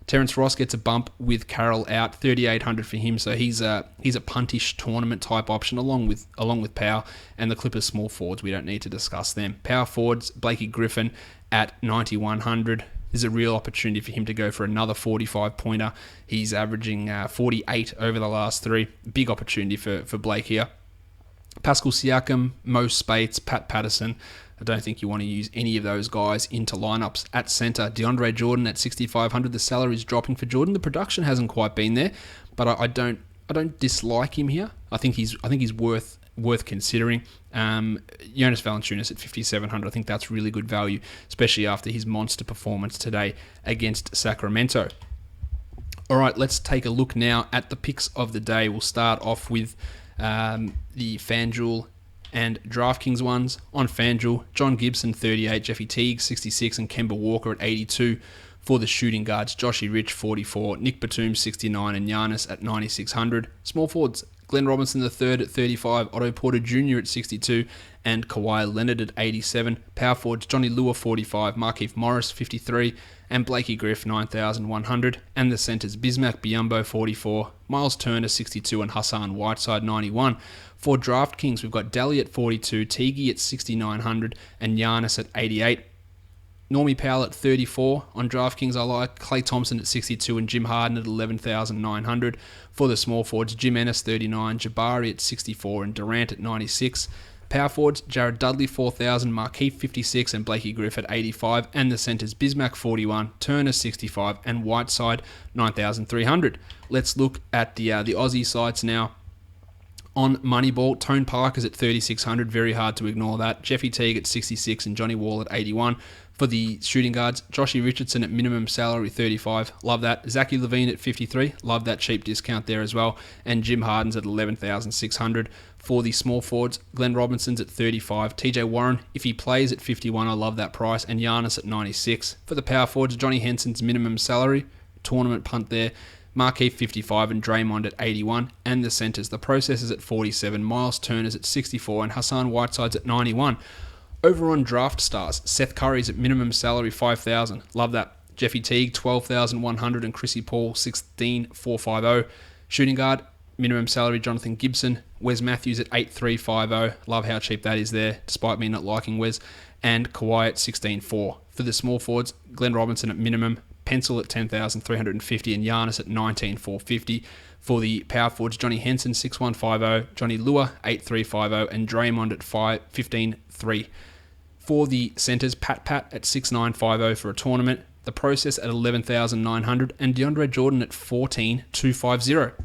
Terrence Ross gets a bump with Carroll out, 3,800 for him, so he's a puntish tournament type option along with Powell, and the Clippers small forwards, we don't need to discuss them. Power forwards, Blakey Griffin at 9,100. There's a real opportunity for him to go for another 45-pointer. He's averaging 48 over the last 3. Big opportunity for Blake here. Pascal Siakam, Mo Spates, Pat Patterson. I don't think you want to use any of those guys into lineups. At center, DeAndre Jordan at 6,500. The salary is dropping for Jordan. The production hasn't quite been there, but I don't dislike him here. I think he's worth considering. Jonas Valanciunas at 5,700. I think that's really good value, especially after his monster performance today against Sacramento. All right, let's take a look now at the picks of the day. We'll start off with the FanDuel and DraftKings ones. On FanDuel, John Gibson, 38, Jeffy Teague, 66, and Kemba Walker at 82 for the shooting guards. Joshy Rich, 44, Nick Batum, 69, and Giannis at 9,600. Small forwards, Glenn Robinson III at 35, Otto Porter Jr. at 62, and Kawhi Leonard at 87. Power forwards, Johnny Lua, 45, Markieff Morris, 53, and Blakey Griff, 9,100. And the centers, Bismack Biyombo, 44, Miles Turner, 62, and Hassan Whiteside, 91. For DraftKings, we've got Daly at 42, Teague at 6,900, and Giannis at 88. Normie Powell at 34 on DraftKings I like, Klay Thompson at 62, and Jim Harden at 11,900. For the small forwards, Jim Ennis 39, Jabari at 64, and Durant at 96. Power forwards, Jared Dudley 4,000, Markieff 56, and Blakey Griff at 85. And the centers, Bismack 41, Turner 65, and Whiteside 9,300. Let's look at the Aussie sites now. On Moneyball, Tone Parker's at 3,600, very hard to ignore that. Jeffy Teague at 66 and Johnny Wall at 81. For the shooting guards, Joshy Richardson at minimum salary 35, love that. Zachary Levine at 53, love that cheap discount there as well. And Jim Harden's at 11,600. For the small forwards, Glenn Robinson's at 35. TJ Warren, if he plays at 51, I love that price. And Giannis at 96. For the power forwards, Johnny Henson's minimum salary, tournament punt there. Markieff 55 and Draymond at 81. And the centers, the processors at 47, Miles Turner's at 64, and Hassan Whiteside's at 91. Over on Draft Stars, Seth Curry's at minimum salary 5,000. Love that. Jeffy Teague 12,100 and Chrissy Paul 16,450. Shooting guard, minimum salary Jonathan Gibson. Wes Matthews at 8,350. Love how cheap that is there, despite me not liking Wes. And Kawhi at 16,400. For the small forwards, Glenn Robinson at minimum. Pencil at 10,350 and Giannis at 19,450. For the power forwards, Johnny Henson 6,150, Johnny Lua 8,350, and Draymond at 15,300. For the centers, Pat at 6,950 for a tournament. The process at 11,900 and DeAndre Jordan at 14,250.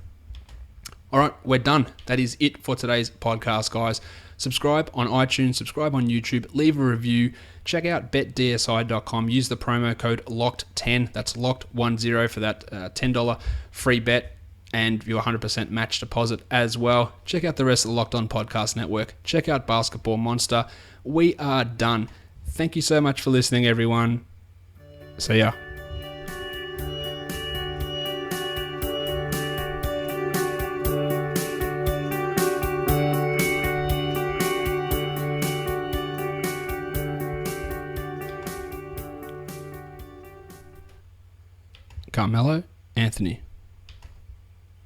All right, we're done. That is it for today's podcast, guys. Subscribe on iTunes, subscribe on YouTube, leave a review. Check out betdsi.com. Use the promo code LOCKED10. That's LOCKED10 for that $10 free bet and your 100% match deposit as well. Check out the rest of the Locked On Podcast Network. Check out Basketball Monster. We are done. Thank you so much for listening, everyone. See ya. Carmelo Anthony.